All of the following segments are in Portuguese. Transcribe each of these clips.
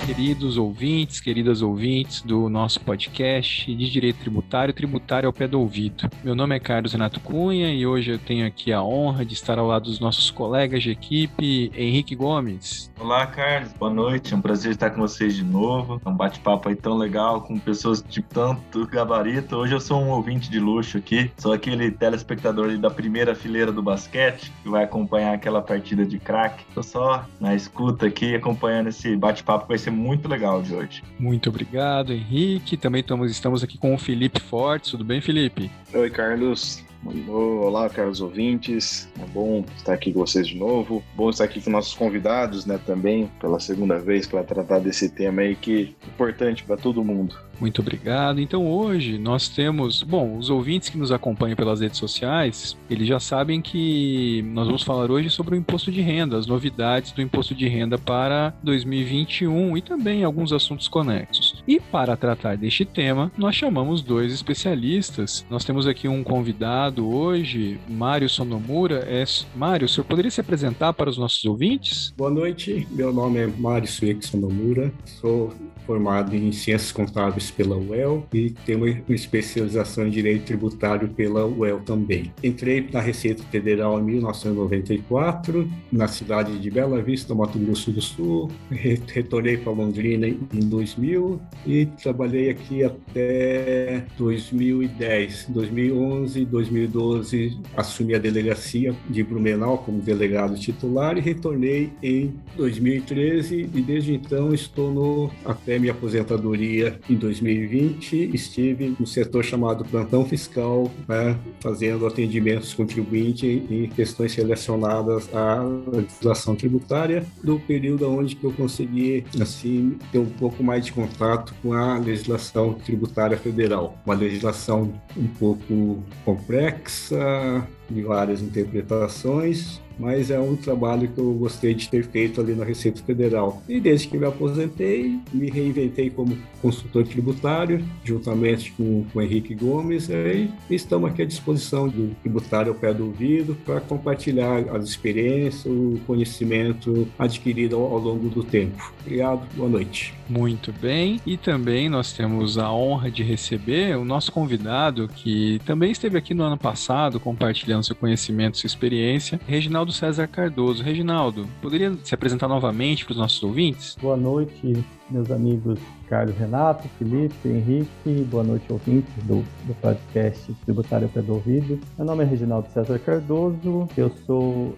queridos ouvintes, queridas ouvintes do nosso podcast de Direito Tributário, Tributário ao Pé do Ouvido. Meu nome é Carlos Renato Cunha e hoje eu tenho aqui a honra de estar ao lado dos nossos colegas de equipe, Henrique Gomes. Olá, Carlos, boa noite, é um prazer estar com vocês de novo. É um bate-papo aí tão legal, com pessoas de tanto gabarito. Hoje eu sou um ouvinte de luxo aqui, sou aquele telespectador ali da primeira fileira do basquete, que vai acompanhar aquela partida de craque. Tô só na escuta aqui, acompanhando esse bate-papo, vai ser muito legal de hoje. Muito obrigado, Henrique. Também estamos aqui com o Felipe Fortes. Tudo bem, Felipe? Oi, Carlos. Olá, caros ouvintes. É bom estar aqui com vocês de novo. Bom estar aqui com nossos convidados, né, também, pela segunda vez, para tratar desse tema aí que é importante para todo mundo. Muito obrigado. Então hoje nós temos, os ouvintes que nos acompanham pelas redes sociais, eles já sabem que nós vamos falar hoje sobre o imposto de renda, as novidades do imposto de renda para 2021 e também alguns assuntos conexos. E para tratar deste tema, nós chamamos dois especialistas. Nós temos aqui um convidado hoje, Mário Sonomura. Mário, o senhor poderia se apresentar para os nossos ouvintes? Boa noite, meu nome é Mário Sueki Sonomura, sou formado em Ciências Contábeis pela UEL e tenho uma especialização em Direito Tributário pela UEL também. Entrei na Receita Federal em 1994, na cidade de Bela Vista, Mato Grosso do Sul, retornei para Londrina em 2000 e trabalhei aqui até 2010. 2011, 2012, assumi a delegacia de Blumenau como delegado titular e retornei em 2013 e desde então estou até minha aposentadoria em 2020, estive no setor chamado plantão fiscal, né, fazendo atendimentos contribuintes em questões relacionadas à legislação tributária, do período onde que eu consegui assim ter um pouco mais de contato com a legislação tributária federal, uma legislação um pouco complexa, de várias interpretações, mas é um trabalho que eu gostei de ter feito ali na Receita Federal. E desde que me aposentei, me reinventei como consultor tributário, juntamente com o Henrique Gomes, e estamos aqui à disposição do Tributário ao Pé do Ouvido para compartilhar as experiências, o conhecimento adquirido ao longo do tempo. Obrigado, boa noite. Muito bem, e também nós temos a honra de receber o nosso convidado, que também esteve aqui no ano passado, compartilhando seu conhecimento, sua experiência, Reginaldo César Cardoso. Reginaldo, poderia se apresentar novamente para os nossos ouvintes? Boa noite, meus amigos Carlos Renato, Felipe, Henrique, boa noite, ouvintes do podcast Tributário ao Pé do Ouvido. Meu nome é Reginaldo César Cardoso, eu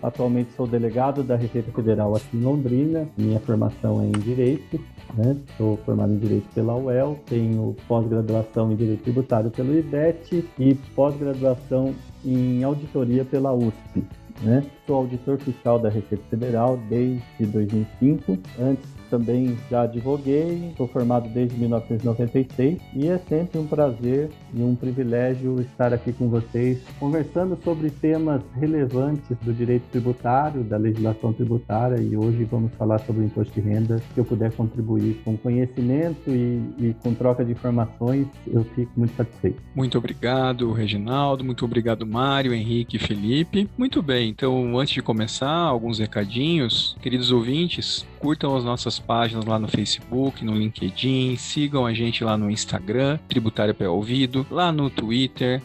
atualmente sou delegado da Receita Federal aqui em Londrina, minha formação é em Direito, né? Sou formado em Direito pela UEL, tenho pós-graduação em Direito Tributário pelo IDET e pós-graduação em Auditoria pela USP. Né? Sou auditor fiscal da Receita Federal desde 2005. Antes também já advoguei, sou formado desde 1996 e é sempre um prazer e um privilégio estar aqui com vocês, conversando sobre temas relevantes do direito tributário, da legislação tributária, e hoje vamos falar sobre o imposto de renda. Se eu puder contribuir com conhecimento e com troca de informações, eu fico muito satisfeito. Muito obrigado, Reginaldo, muito obrigado, Mário, Henrique e Felipe. Muito bem, então antes de começar, alguns recadinhos. Queridos ouvintes, curtam as nossas páginas lá no Facebook, no LinkedIn, sigam a gente lá no Instagram, Tributário Pé Ouvido, lá no Twitter,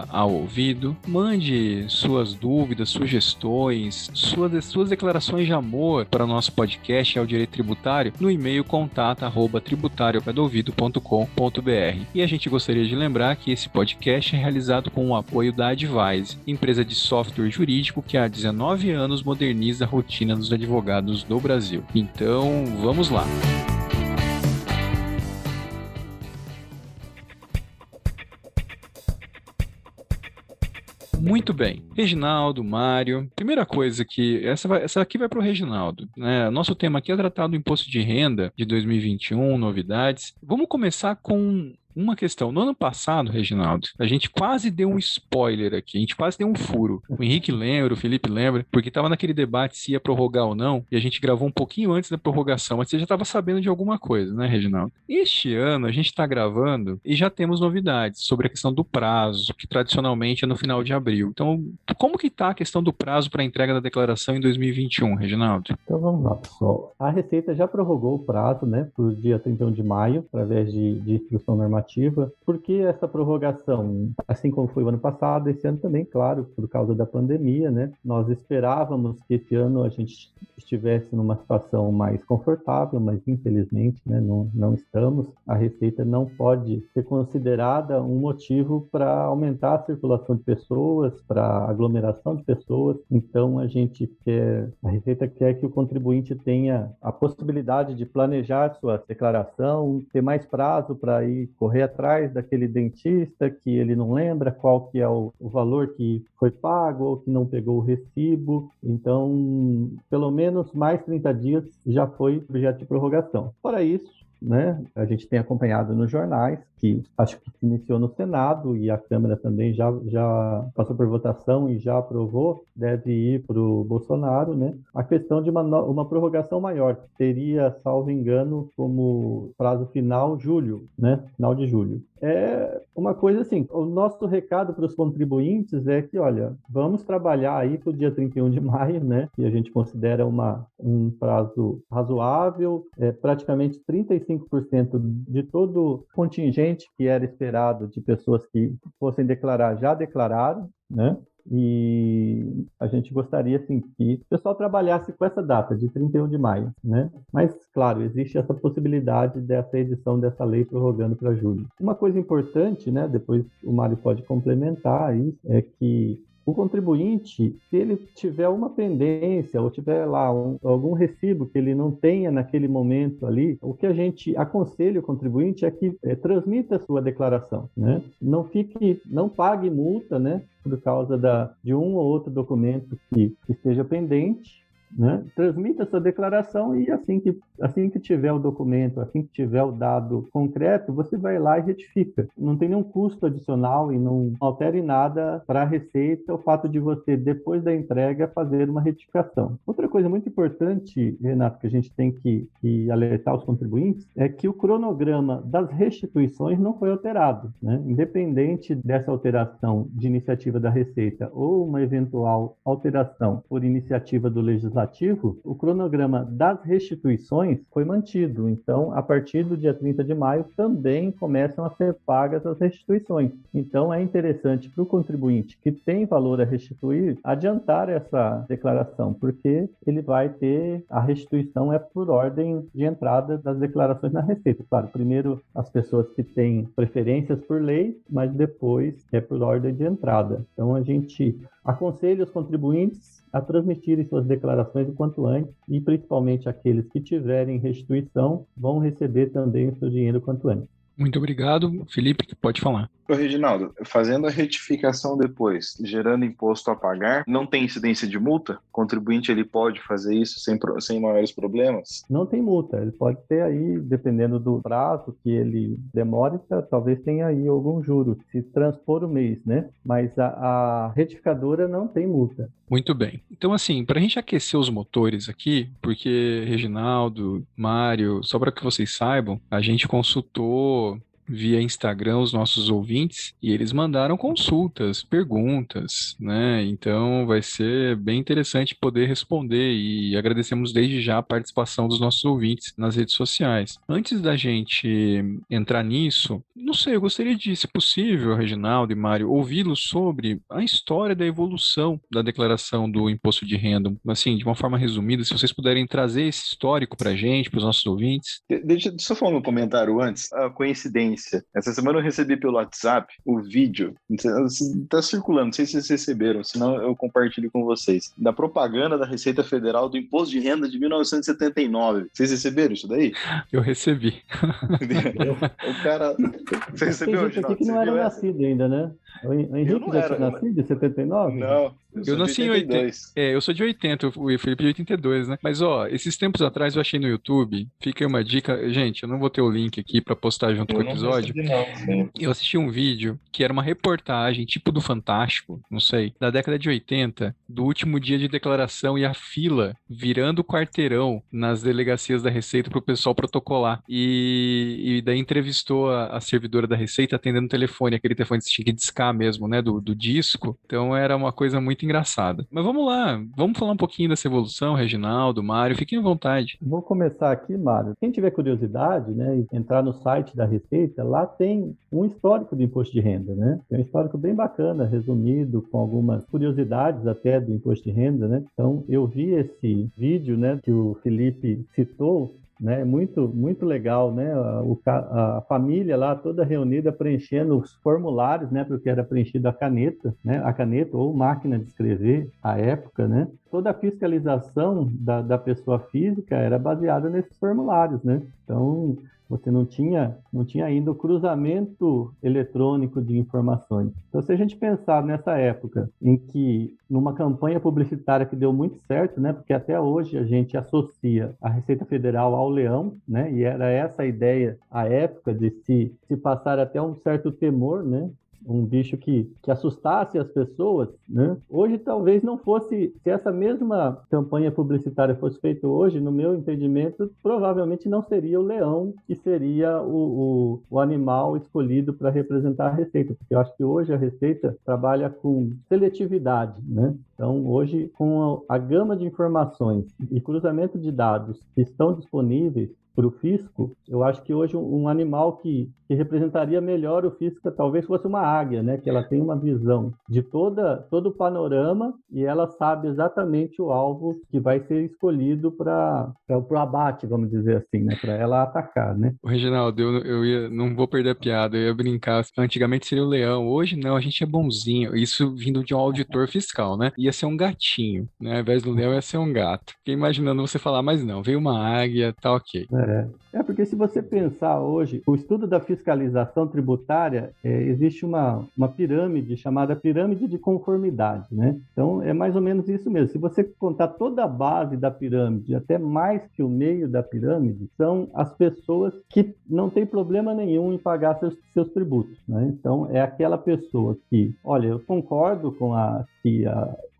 @aouvido. Mande suas dúvidas, sugestões, suas declarações de amor para o nosso podcast ao Direito Tributário no e-mail contato@tributariopedoouvido.com.br. E a gente gostaria de lembrar que esse podcast é realizado com o apoio da Advise, empresa de software jurídico que há 19 anos moderniza a rotina dos advogados do Brasil. Então, vamos lá. Muito bem. Reginaldo, Mário, primeira coisa que... Essa aqui vai para o Reginaldo, né? Nosso tema aqui é tratar do imposto de renda de 2021, novidades. Vamos começar com uma questão. No ano passado, Reginaldo, a gente quase deu um spoiler aqui, a gente quase deu um furo. O Henrique lembra, o Felipe lembra, porque estava naquele debate se ia prorrogar ou não, e a gente gravou um pouquinho antes da prorrogação, mas você já estava sabendo de alguma coisa, né, Reginaldo? Este ano a gente está gravando e já temos novidades sobre a questão do prazo, que tradicionalmente é no final de abril. Então, como que está a questão do prazo para a entrega da declaração em 2021, Reginaldo? Então vamos lá, pessoal. A Receita já prorrogou o prazo, né, para o dia 31 de maio, através de instrução normativa. Por que essa prorrogação? Assim como foi o ano passado, esse ano também, claro, por causa da pandemia, né? Nós esperávamos que esse ano a gente estivesse numa situação mais confortável, mas infelizmente, né, não estamos. A Receita não pode ser considerada um motivo para aumentar a circulação de pessoas, para aglomeração de pessoas. Então a Receita quer que o contribuinte tenha a possibilidade de planejar sua declaração, ter mais prazo para ir correr atrás daquele dentista que ele não lembra qual que é o valor que foi pago ou que não pegou o recibo. Então, pelo menos mais 30 dias já foi objeto de prorrogação. Fora isso, né, a gente tem acompanhado nos jornais, que acho que se iniciou no Senado e a Câmara também já passou por votação e já aprovou, deve ir para o Bolsonaro, né? A questão de uma prorrogação maior, que teria, salvo engano, como prazo final julho, né? Final de julho. É uma coisa assim, o nosso recado para os contribuintes é que, olha, vamos trabalhar aí para o dia 31 de maio, né? Que a gente considera um prazo razoável, praticamente 35% de todo o contingente que era esperado de pessoas que fossem declarar, já declararam, né? E a gente gostaria, assim, que o pessoal trabalhasse com essa data, de 31 de maio, né? Mas, claro, existe essa possibilidade dessa edição dessa lei prorrogando para julho. Uma coisa importante, né? Depois o Mário pode complementar isso, é que o contribuinte, se ele tiver uma pendência ou tiver lá algum recibo que ele não tenha naquele momento ali, o que a gente aconselha o contribuinte é que transmita a sua declaração, né? Não pague multa, né? Por causa de um ou outro documento que esteja pendente, né? Transmita sua declaração e assim que tiver o documento, assim que tiver o dado concreto, você vai lá e retifica. Não tem nenhum custo adicional e não altere nada para a Receita o fato de você, depois da entrega, fazer uma retificação. Outra coisa muito importante, Renato, que a gente tem que alertar os contribuintes, é que o cronograma das restituições não foi alterado, né? Independente dessa alteração de iniciativa da Receita ou uma eventual alteração por iniciativa do Legislativo, o cronograma das restituições foi mantido. Então, a partir do dia 30 de maio, também começam a ser pagas as restituições. Então, é interessante para o contribuinte que tem valor a restituir, adiantar essa declaração, porque ele vai ter a restituição por ordem de entrada das declarações na Receita. Claro, primeiro as pessoas que têm preferências por lei, mas depois é por ordem de entrada. Então, a gente aconselha os contribuintes a transmitirem suas declarações o quanto antes e, principalmente, aqueles que tiverem restituição vão receber também o seu dinheiro o quanto antes. Muito obrigado. Felipe, pode falar. Ô, Reginaldo, fazendo a retificação depois, gerando imposto a pagar, não tem incidência de multa? O contribuinte ele pode fazer isso sem maiores problemas? Não tem multa. Ele pode ter aí, dependendo do prazo que ele demore, talvez tenha aí algum juro, se transpor o mês, né? Mas a retificadora não tem multa. Muito bem. Então, assim, para a gente aquecer os motores aqui, porque Reginaldo, Mário, só para que vocês saibam, a gente consultou via Instagram os nossos ouvintes e eles mandaram consultas, perguntas, né? Então vai ser bem interessante poder responder e agradecemos desde já a participação dos nossos ouvintes nas redes sociais. Antes da gente entrar nisso, não sei, eu gostaria de, se possível, Reginaldo e Mário, ouvi-los sobre a história da evolução da declaração do imposto de renda, assim, de uma forma resumida, se vocês puderem trazer esse histórico para a gente, para os nossos ouvintes. Deixa eu só falar um comentário antes, a coincidência. Essa semana eu recebi pelo WhatsApp o vídeo, está circulando, não sei se vocês receberam, senão eu compartilho com vocês, da propaganda da Receita Federal do Imposto de Renda de 1979. Vocês receberam isso daí? Eu recebi. O cara... Você recebeu, Tem gente aqui que não era nascido ainda, né? O Henrique já tinha nascido em 79? Eu nasci em 80. Eu sou de 80, o Felipe de 82, né? Mas, esses tempos atrás eu achei no YouTube, fica aí uma dica. Gente, eu não vou ter o link aqui pra postar junto com o episódio. Eu assisti um vídeo que era uma reportagem, tipo do Fantástico, não sei, da década de 80, do último dia de declaração e a fila virando quarteirão nas delegacias da Receita pro pessoal protocolar. E daí entrevistou a servidora da Receita atendendo o telefone, aquele telefone que tinha que discar mesmo, né, do disco. Então era uma coisa muito engraçada. Mas vamos lá, vamos falar um pouquinho dessa evolução, Reginaldo, Mário, fiquem à vontade. Vou começar aqui, Mário. Quem tiver curiosidade, né, e entrar no site da Receita, lá tem um histórico do imposto de renda, né? É um histórico bem bacana, resumido, com algumas curiosidades até do imposto de renda, né? Então, eu vi esse vídeo, né, que o Felipe citou, né? Muito legal, né? A família lá toda reunida preenchendo os formulários, né? Porque era preenchido a caneta, né? A caneta ou máquina de escrever à época, né? Toda a fiscalização da pessoa física era baseada nesses formulários, né? Então, você não tinha ainda o cruzamento eletrônico de informações. Então, se a gente pensar nessa época em que, numa campanha publicitária que deu muito certo, né, porque até hoje a gente associa a Receita Federal ao leão, né, e era essa a ideia, à época, de se passar até um certo temor, né, um bicho que assustasse as pessoas, né? Hoje talvez não fosse, se essa mesma campanha publicitária fosse feita hoje, no meu entendimento, provavelmente não seria o leão que seria o animal escolhido para representar a Receita, porque eu acho que hoje a Receita trabalha com seletividade, né? Então, hoje, com a gama de informações e cruzamento de dados que estão disponíveis para o fisco, eu acho que hoje um animal que representaria melhor o fisco talvez fosse uma águia, né? Que ela tem uma visão de todo o panorama e ela sabe exatamente o alvo que vai ser escolhido para o abate, vamos dizer assim, né? Para ela atacar, né? Reginaldo, não vou perder a piada, eu ia brincar. Antigamente seria o leão, hoje não, a gente é bonzinho. Isso vindo de um auditor fiscal, né? Ia ser um gatinho, né? Ao invés do leão ia ser um gato. Fiquei imaginando você falar, mas não, veio uma águia, tá ok. Porque se você pensar hoje, o estudo da fiscalização tributária, existe uma pirâmide chamada pirâmide de conformidade, né? Então, é mais ou menos isso mesmo. Se você contar toda a base da pirâmide, até mais que o meio da pirâmide, são as pessoas que não têm problema nenhum em pagar seus tributos, né? Então, é aquela pessoa que, olha, eu concordo com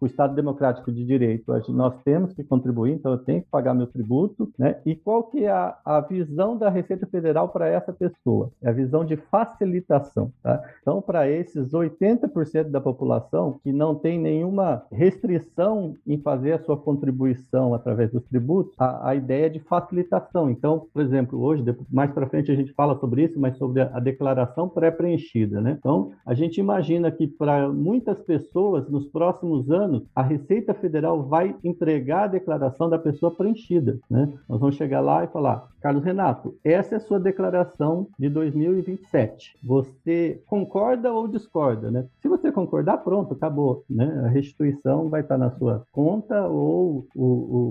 o Estado Democrático de Direito, nós temos que contribuir, então eu tenho que pagar meu tributo, né? E qual que é a visão da Receita Federal para essa pessoa? É a visão de facilitação, tá? Então, para esses 80% da população que não tem nenhuma restrição em fazer a sua contribuição através dos tributos, a ideia é de facilitação. Então, por exemplo, hoje, mais para frente a gente fala sobre isso, mas sobre a declaração pré-preenchida, né? Então, a gente imagina que para muitas pessoas, nos próximos anos, a Receita Federal vai entregar a declaração da pessoa preenchida, né? Nós vamos chegar lá e falar, Carlos Renato, essa é a sua declaração de 2027. Você concorda ou discorda, né? Se você concordar, pronto, acabou, né? A restituição vai estar na sua conta ou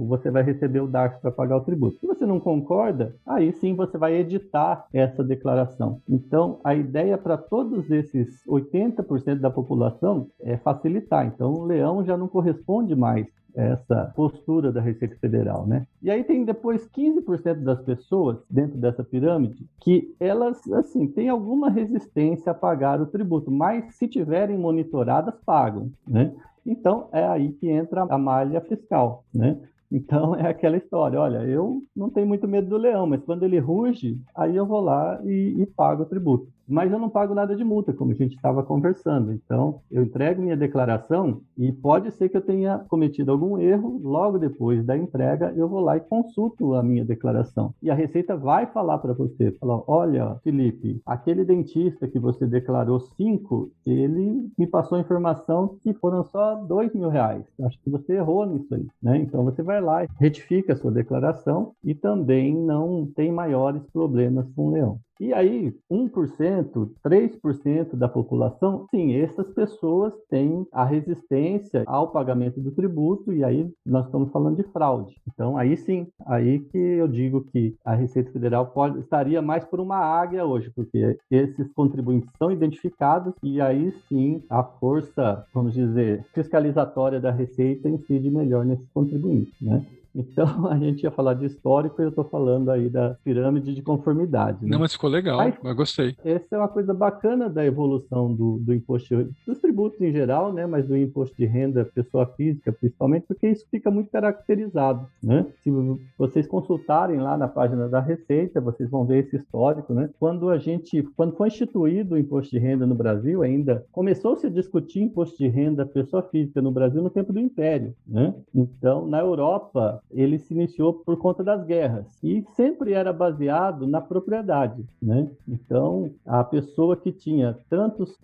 você vai receber o DARF para pagar o tributo. Se você não concorda, aí sim você vai editar essa declaração. Então, a ideia para todos esses 80% da população é facilitar. Então, o leão já não corresponde mais essa postura da Receita Federal, né? E aí tem depois 15% das pessoas dentro dessa pirâmide que elas, assim, têm alguma resistência a pagar o tributo, mas se tiverem monitoradas, pagam, né? Então, é aí que entra a malha fiscal, né? Então, é aquela história, olha, eu não tenho muito medo do leão, mas quando ele ruge, aí eu vou lá e pago o tributo. Mas eu não pago nada de multa, como a gente estava conversando. Então, eu entrego minha declaração e pode ser que eu tenha cometido algum erro. Logo depois da entrega, eu vou lá e consulto a minha declaração. E a Receita vai falar para você, falar, olha, Felipe, aquele dentista que você declarou 5, ele me passou a informação que foram só R$2.000. Acho que você errou nisso aí, né? Então, você vai lá, retifica a sua declaração e também não tem maiores problemas com o leão. E aí, 1%, 3% da população, sim, essas pessoas têm a resistência ao pagamento do tributo, e aí nós estamos falando de fraude. Então, aí sim, aí que eu digo que a Receita Federal estaria mais por uma águia hoje, porque esses contribuintes são identificados e aí sim a força, vamos dizer, fiscalizatória da Receita incide melhor nesses contribuintes, né? Então, a gente ia falar de histórico e eu estou falando aí da pirâmide de conformidade, né? Não, mas ficou legal, eu gostei. Essa é uma coisa bacana da evolução do imposto, dos tributos em geral, né? Mas do imposto de renda pessoa física, principalmente, porque isso fica muito caracterizado, né? Se vocês consultarem lá na página da Receita, vocês vão ver esse histórico, né? Quando foi instituído o imposto de renda no Brasil, ainda começou-se a discutir imposto de renda pessoa física no Brasil no tempo do Império, né? Então, na Europa, ele se iniciou por conta das guerras e sempre era baseado na propriedade, né? Então, a pessoa que tinha tantos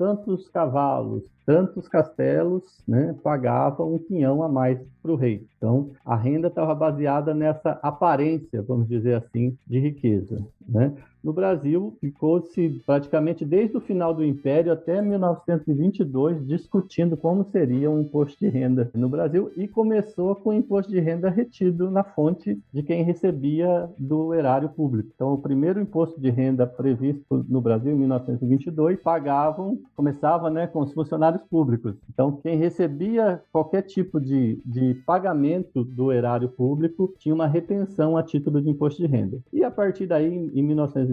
cavalos, tantos castelos, né, pagava um quinhão a mais para o rei. Então, a renda estava baseada nessa aparência, vamos dizer assim, de riqueza, né? No Brasil, ficou-se praticamente desde o final do Império até 1922 discutindo como seria um imposto de renda no Brasil e começou com o imposto de renda retido na fonte de quem recebia do erário público. Então, o primeiro imposto de renda previsto no Brasil, em 1922, começava, né, com os funcionários públicos. Então, quem recebia qualquer tipo de pagamento do erário público tinha uma retenção a título de imposto de renda. E a partir daí, em 1922,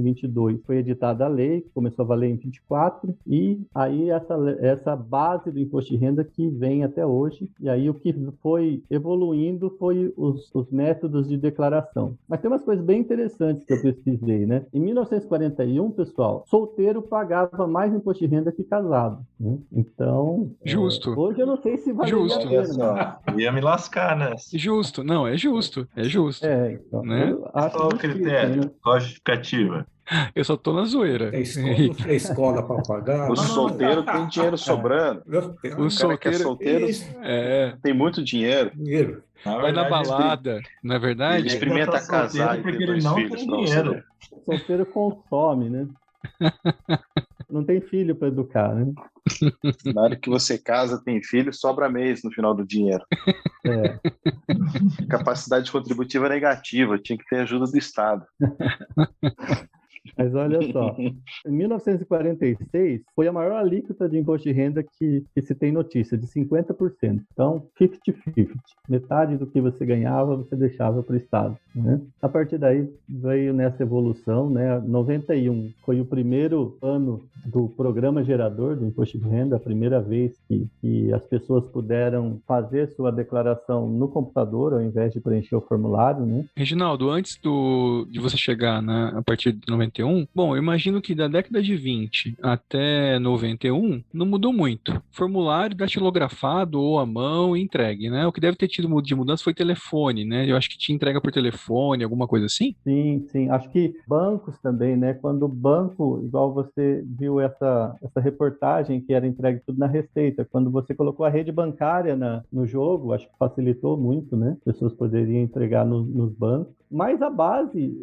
foi editada a lei, que começou a valer em 24, e aí essa base do imposto de renda que vem até hoje, e aí o que foi evoluindo foi os métodos de declaração. Mas tem umas coisas bem interessantes que eu pesquisei, né? Em 1941, pessoal, solteiro pagava mais imposto de renda que casado, né? Então, justo. Hoje eu não sei se valeria a pena. Ia me lascar, né? Justo, não, é justo. Então, né? Qual o critério? Né? Qual a justificativa? Eu só tô na zoeira. É escola para pagar. O solteiro tem dinheiro sobrando. O cara que é solteiro tem muito dinheiro. Vai na balada, não é verdade? Ele experimenta casar porque ele não tem dinheiro. O solteiro consome, né? Não tem filho para educar, né? Na hora que você casa, tem filho, sobra mês no final do dinheiro. Capacidade contributiva negativa, tinha que ter ajuda do Estado. Mas olha só, em 1946 foi a maior alíquota de imposto de renda que se tem notícia, de 50%. Então, 50-50. Metade do que você ganhava, você deixava para o Estado, né? A partir daí, veio nessa evolução, né? 91 foi o primeiro ano do programa gerador do imposto de renda, a primeira vez que as pessoas puderam fazer sua declaração no computador, ao invés de preencher o formulário, né? Reginaldo, antes de você chegar a partir de 91, bom, eu imagino que da década de 20 até 91 não mudou muito. Formulário datilografado ou à mão e entregue, né? O que deve ter tido de mudança foi telefone, né? Eu acho que tinha entrega por telefone, alguma coisa assim? Sim. Acho que bancos também, né? Quando o banco, igual você viu essa reportagem que era entregue tudo na Receita, quando você colocou a rede bancária no jogo, acho que facilitou muito, né? As pessoas poderiam entregar nos bancos. Mas a base,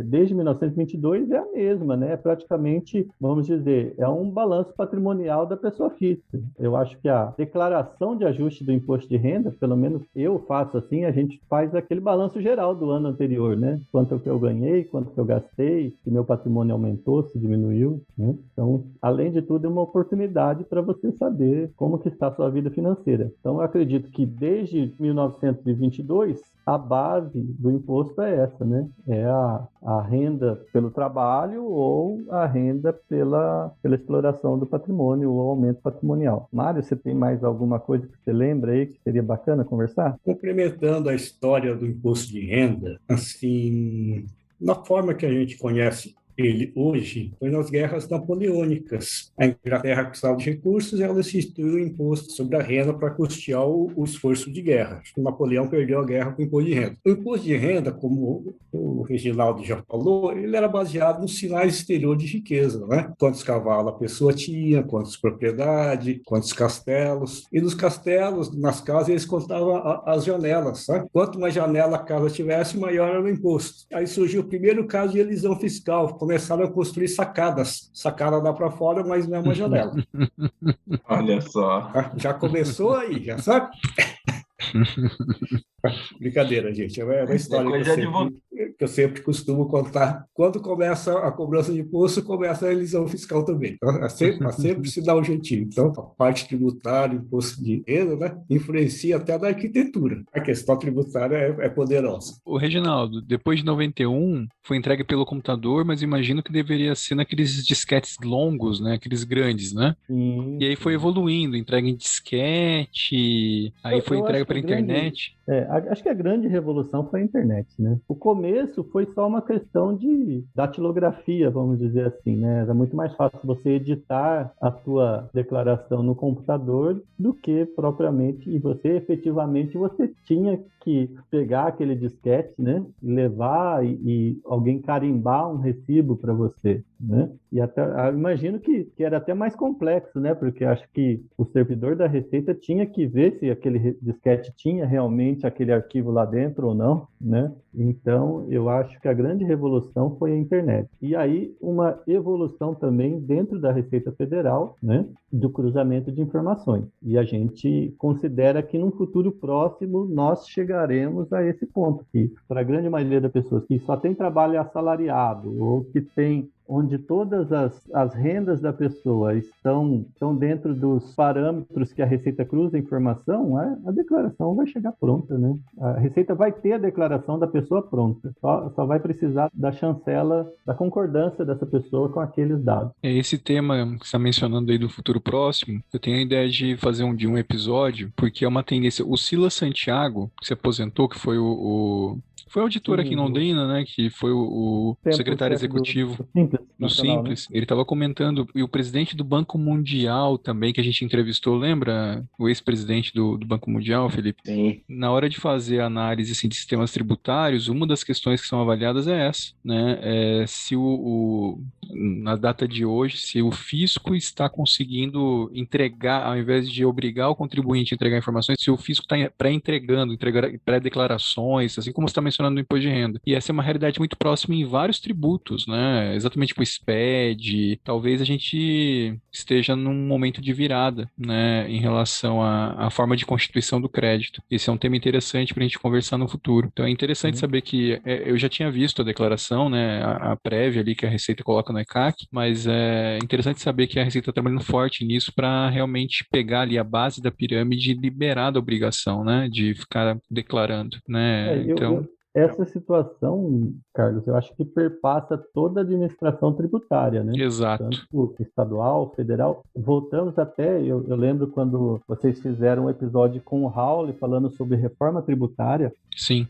desde 1922, é a mesma, né? Praticamente, vamos dizer, é um balanço patrimonial da pessoa física. Eu acho que a declaração de ajuste do imposto de renda, pelo menos eu faço assim, a gente faz aquele balanço geral do ano anterior, né? Quanto que eu ganhei, quanto que eu gastei, se meu patrimônio aumentou, se diminuiu, né? Então, além de tudo, é uma oportunidade para você saber como que está a sua vida financeira. Então, eu acredito que desde 1922, a base do imposto é essa, né? É a renda pelo trabalho ou a renda pela exploração do patrimônio ou aumento patrimonial. Mário, você tem mais alguma coisa que você lembra aí que seria bacana conversar? Complementando a história do imposto de renda, assim, na forma que a gente conhece ele hoje, foi nas guerras napoleônicas. A Inglaterra precisava de recursos e ela instituiu o imposto sobre a renda para custear o esforço de guerra. O Napoleão perdeu a guerra com o imposto de renda. O imposto de renda, como o Reginaldo já falou, ele era baseado nos sinais exteriores de riqueza, né? Quantos cavalos a pessoa tinha, quantas propriedades, quantos castelos. E nos castelos, nas casas, eles contavam as janelas, sabe? Quanto mais janela a casa tivesse, maior era o imposto. Aí surgiu o primeiro caso de elisão fiscal. Como começaram a construir sacadas. Sacada dá para fora, mas não é uma janela. Olha só. Já começou aí, já sabe? Brincadeira, gente. É uma história que eu sempre costumo contar. Quando começa a cobrança de imposto, começa a revisão fiscal também. Então, sempre se dá um jeitinho. Então, a parte tributária, imposto de renda, né, influencia até na arquitetura. A questão tributária é poderosa. O Reginaldo, depois de 91, foi entregue pelo computador, mas imagino que deveria ser naqueles disquetes longos, né? Aqueles grandes, né? Sim. E aí foi evoluindo, entregue em disquete, aí foi entregue pela internet. Acho que a grande revolução foi a internet, né? O começo foi só uma questão de datilografia, vamos dizer assim, né? Era muito mais fácil você editar a sua declaração no computador do que propriamente, e efetivamente você tinha que pegar aquele disquete, né? Levar e alguém carimbar um recibo para você, né? E até imagino que era até mais complexo, né? Porque acho que o servidor da Receita tinha que ver se aquele disquete tinha realmente aquele arquivo lá dentro ou não, né? Então, eu acho que a grande revolução foi a internet. E aí, uma evolução também dentro da Receita Federal, né? Do cruzamento de informações. E a gente considera que num futuro próximo nós chegaremos a esse ponto, que para a grande maioria das pessoas que só tem trabalho assalariado ou que tem onde todas as rendas da pessoa estão dentro dos parâmetros que a Receita cruza a informação, a declaração vai chegar pronta, né? A Receita vai ter a declaração da pessoa pronta, só vai precisar da chancela, da concordância dessa pessoa com aqueles dados. Esse tema que você está mencionando aí do futuro próximo, eu tenho a ideia de fazer um episódio, porque é uma tendência. O Silas Santiago, que se aposentou, que foi foi auditor aqui em Londrina, né? Que foi o secretário executivo do Simples. Né? Ele estava comentando, e o presidente do Banco Mundial também, que a gente entrevistou, lembra? O ex-presidente do Banco Mundial, Felipe? Sim. Na hora de fazer a análise assim, de sistemas tributários, uma das questões que são avaliadas é essa, né? Se na data de hoje, se o fisco está conseguindo entregar, ao invés de obrigar o contribuinte a entregar informações, se o fisco está pré-entregando, pré-declarações, assim como você está mencionando no imposto de renda. E essa é uma realidade muito próxima em vários tributos, né? Exatamente com o SPED. Talvez a gente esteja num momento de virada, né? Em relação à forma de constituição do crédito. Esse é um tema interessante para a gente conversar no futuro. Então é interessante saber que eu já tinha visto a declaração, né? A prévia ali que a Receita coloca no ECAC, mas é interessante saber que a Receita está trabalhando forte nisso para realmente pegar ali a base da pirâmide e liberar da obrigação, né? De ficar declarando, né? Essa situação, Carlos, eu acho que perpassa toda a administração tributária, né? Exato. Tanto estadual, federal. Voltamos até, eu lembro quando vocês fizeram um episódio com o Raul falando sobre reforma tributária. Sim.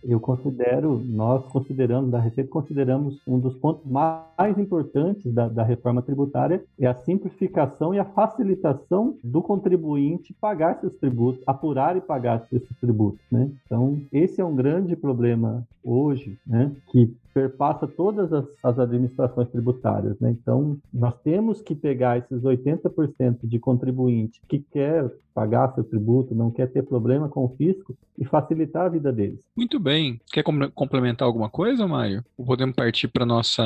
Nós consideramos, da Receita, consideramos um dos pontos mais importantes da reforma tributária é a simplificação e a facilitação do contribuinte pagar seus tributos, apurar e pagar esses tributos, né? Então, esse é um grande problema hoje, né, que perpassa todas as administrações tributárias, né? Então, nós temos que pegar esses 80% de contribuinte que quer pagar seu tributo, não quer ter problema com o fisco e facilitar a vida deles. Muito bem. Quer complementar alguma coisa, Mário? Ou podemos partir para nosso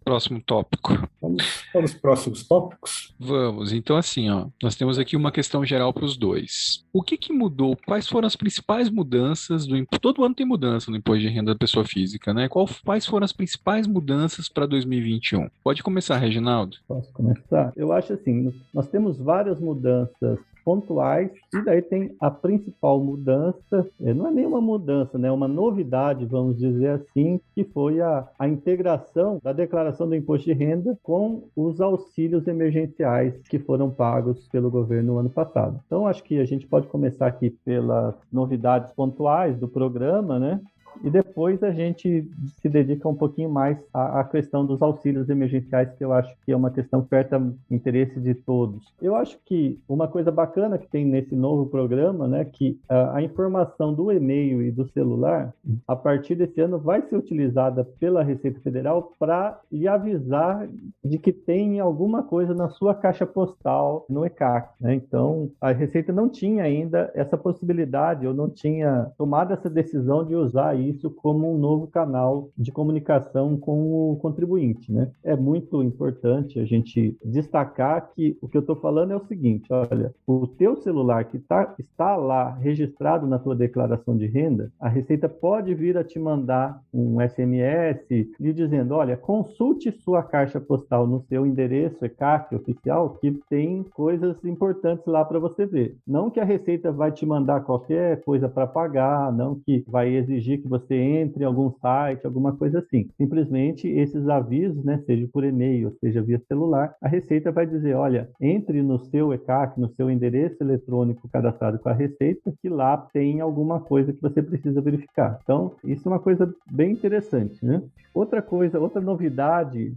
próximo tópico? Vamos para os próximos tópicos? Vamos. Então, assim, nós temos aqui uma questão geral para os dois. O que mudou? Quais foram as principais mudanças do imposto? Todo ano tem mudança no imposto de renda da pessoa física, né? Quais foram as principais mudanças para 2021? Pode começar, Reginaldo. Posso começar? Eu acho assim, nós temos várias mudanças pontuais, e daí tem a principal mudança, não é nenhuma mudança, né? Uma novidade, vamos dizer assim, que foi a integração da declaração do imposto de renda com os auxílios emergenciais que foram pagos pelo governo no ano passado. Então, acho que a gente pode começar aqui pelas novidades pontuais do programa, né? E depois a gente se dedica um pouquinho mais à questão dos auxílios emergenciais, que eu acho que é uma questão que perto do interesse de todos. Eu acho que uma coisa bacana que tem nesse novo programa, né, que a informação do e-mail e do celular, a partir desse ano, vai ser utilizada pela Receita Federal para lhe avisar de que tem alguma coisa na sua caixa postal no ECAC, né? Então, a Receita não tinha ainda essa possibilidade, ou não tinha tomado essa decisão de usar isso como um novo canal de comunicação com o contribuinte, né? É muito importante a gente destacar que o que eu estou falando é o seguinte, olha, o teu celular que está lá registrado na tua declaração de renda, a Receita pode vir a te mandar um SMS lhe dizendo, olha, consulte sua caixa postal no seu endereço ECAC oficial, que tem coisas importantes lá para você ver. Não que a Receita vai te mandar qualquer coisa para pagar, não que vai exigir que você entre em algum site, alguma coisa assim. Simplesmente esses avisos, né, seja por e-mail, seja via celular, a Receita vai dizer, olha, entre no seu ECAC, no seu endereço eletrônico cadastrado com a Receita, que lá tem alguma coisa que você precisa verificar. Então, isso é uma coisa bem interessante, né? Outra coisa, outra novidade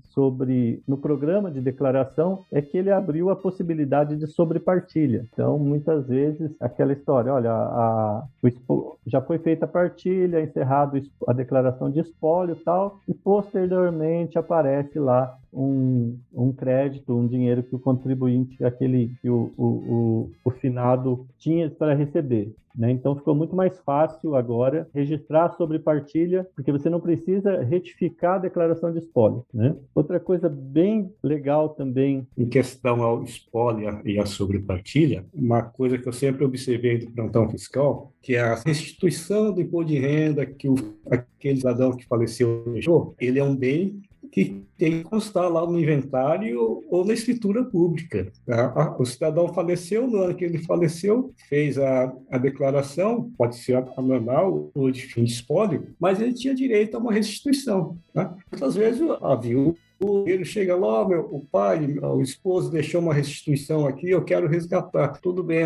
no programa de declaração é que ele abriu a possibilidade de sobrepartilha. Então, muitas vezes, aquela história, olha, já foi feita a partilha, encerrado a declaração de espólio e tal, e posteriormente aparece lá um crédito, um dinheiro que o contribuinte, que o finado tinha para receber. Né? Então ficou muito mais fácil agora registrar sobre partilha, porque você não precisa retificar a declaração de espólio. Né? Outra coisa bem legal também. Em questão ao espólio e a sobrepartilha, uma coisa que eu sempre observei do plantão fiscal, que é a restituição do imposto de renda que aquele cidadão que faleceu deixou, ele é um bem que tem que constar lá no inventário ou na escritura pública. O cidadão faleceu, no ano que ele faleceu, fez a declaração, pode ser a normal ou de fim de espólio, mas ele tinha direito a uma restituição. Tá? Muitas vezes a viúva, ele chega lá, o pai, o esposo deixou uma restituição aqui, eu quero resgatar. Tudo bem,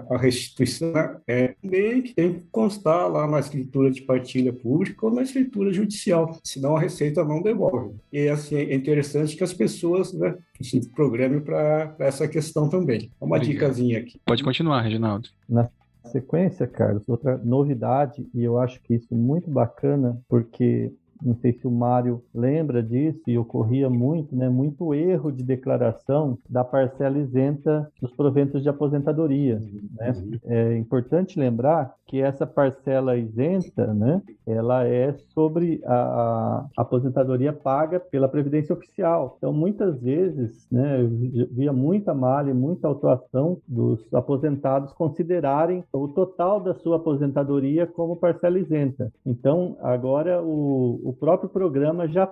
a restituição é bem que tem que constar lá na escritura de partilha pública ou na escritura judicial, senão a Receita não devolve. E assim, é interessante que as pessoas, né, se programem para essa questão também. Uma dicasinha aqui. Pode continuar, Reginaldo. Na sequência, Carlos, outra novidade, e eu acho que isso é muito bacana, porque não sei se o Mário lembra disso, e ocorria muito, né, muito erro de declaração da parcela isenta dos proventos de aposentadoria. Né? É importante lembrar que essa parcela isenta, né, ela é sobre a aposentadoria paga pela Previdência Oficial. Então, muitas vezes, né, eu via muita malha, muita autuação dos aposentados considerarem o total da sua aposentadoria como parcela isenta. Então, agora o próprio programa já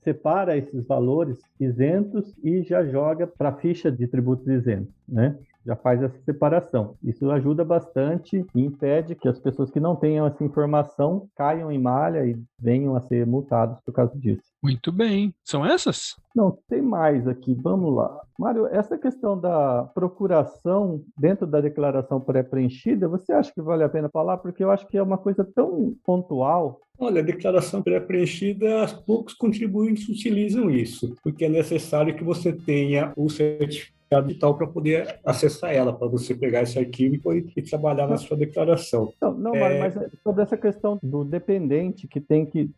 separa esses valores isentos e já joga para a ficha de tributos isentos, né? Já faz essa separação. Isso ajuda bastante e impede que as pessoas que não tenham essa informação caiam em malha e venham a ser multados por causa disso. Muito bem. São essas? Não, tem mais aqui. Vamos lá. Mário, essa questão da procuração dentro da declaração pré-preenchida, você acha que vale a pena falar? Porque eu acho que é uma coisa tão pontual. Olha, a declaração pré-preenchida, poucos contribuintes utilizam isso, porque é necessário que você tenha o certificado digital para poder acessar ela, para você pegar esse arquivo e trabalhar na sua declaração. Não, mas sobre essa questão do dependente que tem que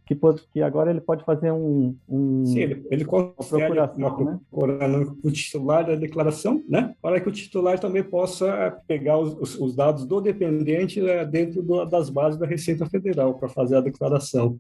agora ele pode fazer Sim, ele consegue procurando o titular da declaração, né? Para que o titular também possa pegar os dados do dependente dentro das bases da Receita Federal para fazer a declaração.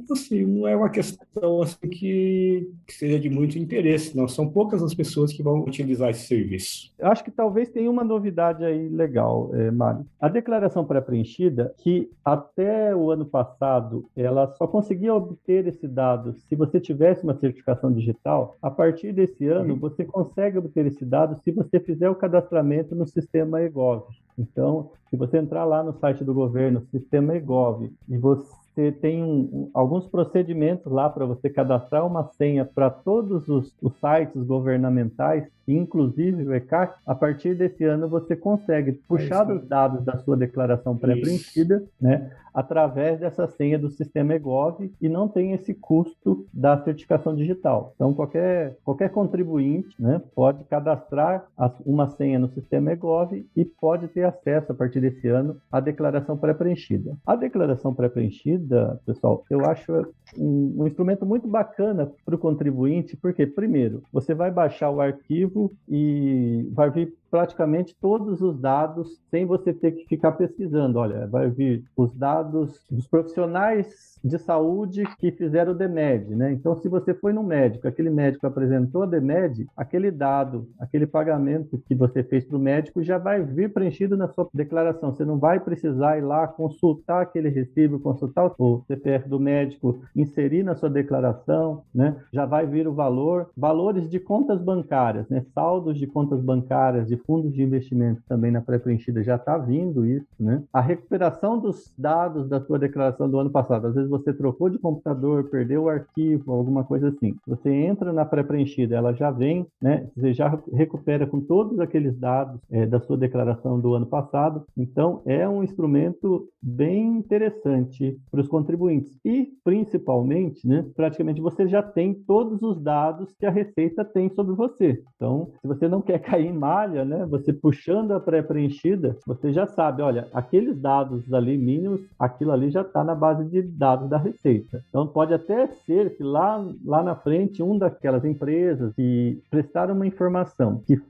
Assim, não é uma questão assim, que seja de muito interesse, não. São poucas as pessoas que vão utilizar esse serviço. Eu acho que talvez tenha uma novidade aí legal, Mário. A declaração pré-preenchida, que até o ano passado ela só conseguia obter esse dado se você tivesse uma certificação digital, a partir desse ano você consegue obter esse dado se você fizer o cadastramento no sistema eGov. Então, se você entrar lá no site do governo, sistema eGov, e você tem alguns procedimentos lá para você cadastrar uma senha para todos os sites governamentais, inclusive o ECAC, a partir desse ano você consegue puxar os dados da sua declaração pré-preenchida, né, através dessa senha do sistema eGov e não tem esse custo da certificação digital. Então, qualquer contribuinte, né, pode cadastrar uma senha no sistema eGov e pode ter acesso, a partir desse ano, à declaração pré-preenchida. A declaração pré-preenchida, pessoal, eu acho um instrumento muito bacana para o contribuinte, porque, primeiro, você vai baixar o arquivo e vai vir praticamente todos os dados sem você ter que ficar pesquisando. Olha, vai vir os dados dos profissionais de saúde que fizeram o DMED, né? Então, se você foi no médico, aquele médico apresentou a DMED, aquele dado, aquele pagamento que você fez para o médico já vai vir preenchido na sua declaração. Você não vai precisar ir lá consultar aquele recibo, consultar o CPF do médico, inserir na sua declaração, né? Já vai vir o valor, valores de contas bancárias, né? Saldos de contas bancárias, de fundos de investimento também na pré-preenchida já está vindo isso, né? A recuperação dos dados da sua declaração do ano passado, às vezes você trocou de computador, perdeu o arquivo, alguma coisa assim. Você entra na pré-preenchida, ela já vem, né? Você já recupera com todos aqueles dados da sua declaração do ano passado. Então, é um instrumento bem interessante para os contribuintes. E, principalmente, né, praticamente você já tem todos os dados que a Receita tem sobre você. Então, se você não quer cair em malha, né, você puxando a pré-preenchida, você já sabe, olha, aqueles dados ali mínimos, aquilo ali já está na base de dados da Receita. Então, pode até ser que lá na frente, uma daquelas empresas que prestaram uma informação que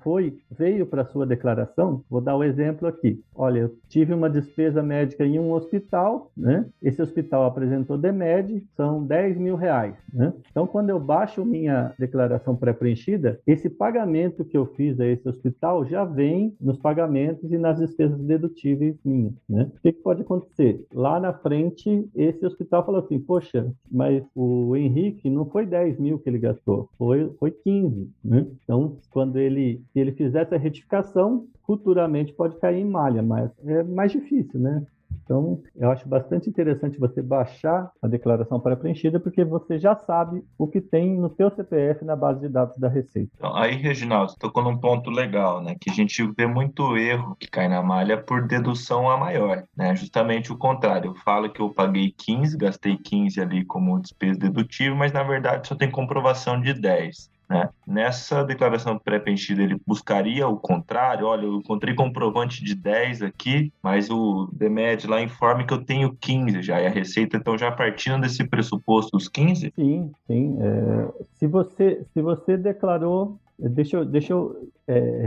veio para a sua declaração, vou dar o exemplo aqui. Olha, eu tive uma despesa médica em um hospital, né? Esse hospital apresentou DMED, são R$10.000, né? Então, quando eu baixo minha declaração pré-preenchida, esse pagamento que eu fiz a esse hospital já vem nos pagamentos e nas despesas dedutíveis minhas, né? O que pode acontecer? Lá na frente, esse hospital falou assim, poxa, mas o Henrique não foi 10 mil que ele gastou, foi 15, né? Então, quando ele fizer essa retificação, futuramente pode cair em malha, mas é mais difícil, né? Então, eu acho bastante interessante você baixar a declaração pré-preenchida, porque você já sabe o que tem no seu CPF na base de dados da Receita. Então, aí, Reginaldo, você tocou num ponto legal, né? Que a gente vê muito erro que cai na malha por dedução a maior, né? Justamente o contrário. Eu falo que eu paguei 15, gastei 15 ali como despesa dedutível, mas na verdade só tem comprovação de 10. Né? Nessa declaração pré-preenchida, ele buscaria o contrário. Olha, eu encontrei comprovante de 10 aqui, mas o DMED lá informa que eu tenho 15 já, e a Receita, então, já partindo desse pressuposto dos 15? Sim. Se você declarou... Deixa eu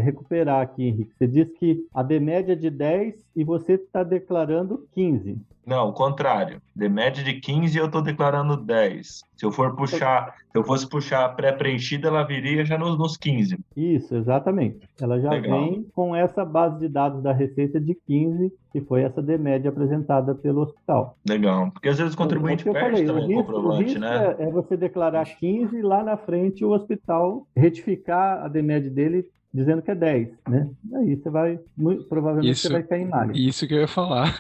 recuperar aqui, Henrique. Você disse que a DMED é de 10 e você está declarando 15. Não, o contrário. DMED de 15 e eu estou declarando 10. Se eu fosse puxar a pré-preenchida, ela viria já nos 15. Isso, exatamente. Ela já vem com essa base de dados da Receita de 15, que foi essa DMED apresentada pelo hospital. Legal. Porque às vezes o contribuinte perde também o comprovante, né? É você declarar 15 e lá na frente o hospital retificar a DMED dele dizendo que é 10, né? Aí você vai, provavelmente você vai cair em malha. Isso que eu ia falar.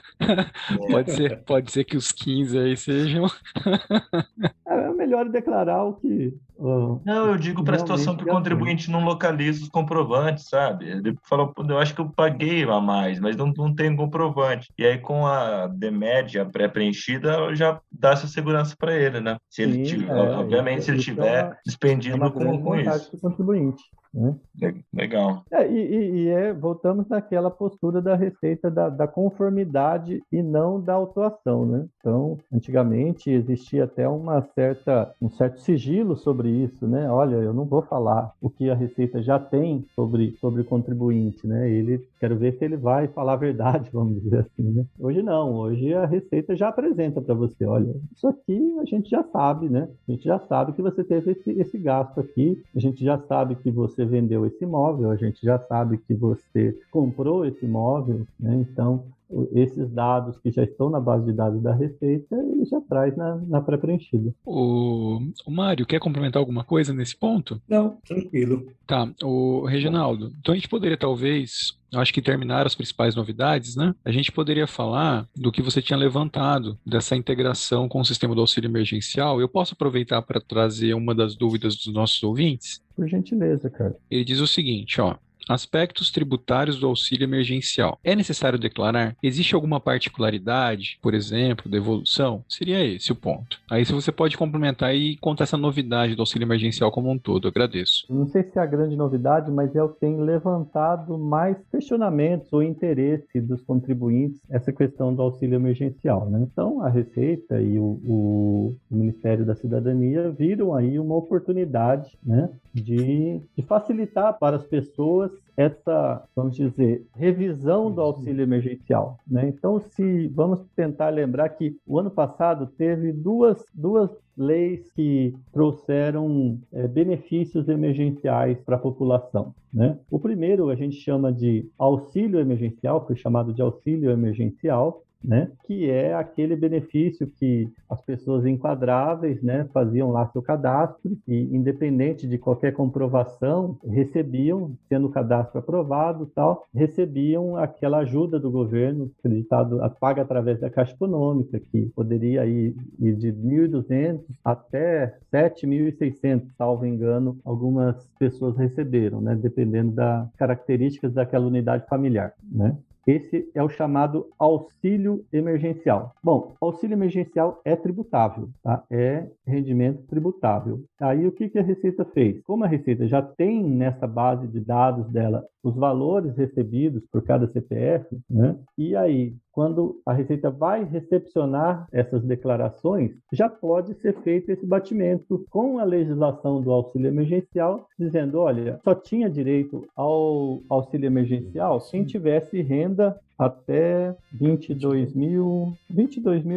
Pode ser que os 15 aí sejam... É melhor declarar o que... Não, eu digo para a situação que o contribuinte não localiza os comprovantes, sabe? Ele falou, eu acho que eu paguei a mais, mas não tem comprovante. E aí, com a DMED, a pré-preenchida, já dá essa segurança para ele, né? Se ele tiver, obviamente, se ele tiver despendido com isso. Do contribuinte. Né? Legal. Voltamos naquela postura da Receita da conformidade e não da autuação, né? Então, antigamente existia até um certo sigilo sobre isso, né? Olha, eu não vou falar o que a Receita já tem sobre o contribuinte, né? Quero ver se ele vai falar a verdade, vamos dizer assim, né? Hoje não, hoje a Receita já apresenta para você, olha, isso aqui a gente já sabe, né? A gente já sabe que você teve esse gasto aqui, a gente já sabe que você vendeu esse imóvel, a gente já sabe que você comprou esse imóvel, né? Então, esses dados que já estão na base de dados da Receita, ele já traz na pré-preenchida. O Mário, quer complementar alguma coisa nesse ponto? Não, tranquilo. Tá, o Reginaldo, então a gente poderia talvez, acho que terminar as principais novidades, né? A gente poderia falar do que você tinha levantado, dessa integração com o sistema do auxílio emergencial. Eu posso aproveitar para trazer uma das dúvidas dos nossos ouvintes? Por gentileza, cara. Ele diz o seguinte, ó. Aspectos tributários do auxílio emergencial. É necessário declarar? Existe alguma particularidade, por exemplo, devolução? Seria esse o ponto. Aí se você pode complementar e contar essa novidade do auxílio emergencial como um todo, eu agradeço. Não sei se é a grande novidade, mas é o que tem levantado mais questionamentos ou interesse dos contribuintes, essa questão do auxílio emergencial, né? Então, a Receita e o Ministério da Cidadania viram aí uma oportunidade, né, de facilitar para as pessoas essa, vamos dizer, revisão do auxílio emergencial, né? Então, vamos tentar lembrar que o ano passado teve duas leis que trouxeram benefícios emergenciais para a população, né? O primeiro a gente chama de auxílio emergencial, foi chamado de auxílio emergencial, né? Que é aquele benefício que as pessoas enquadráveis, né, faziam lá seu cadastro e, independente de qualquer comprovação, recebiam, tendo o cadastro aprovado, tal, recebiam aquela ajuda do governo, paga através da Caixa Econômica, que poderia ir de 1.200 até 7.600, salvo engano, algumas pessoas receberam, né, dependendo das características daquela unidade familiar, né? Esse é o chamado auxílio emergencial. Bom, auxílio emergencial é tributável, tá? É rendimento tributável. Aí o que a Receita fez? Como a Receita já tem nessa base de dados dela os valores recebidos por cada CPF, né? E aí, quando a Receita vai recepcionar essas declarações, já pode ser feito esse batimento com a legislação do auxílio emergencial, dizendo, olha, só tinha direito ao auxílio emergencial quem tivesse renda até 22 mil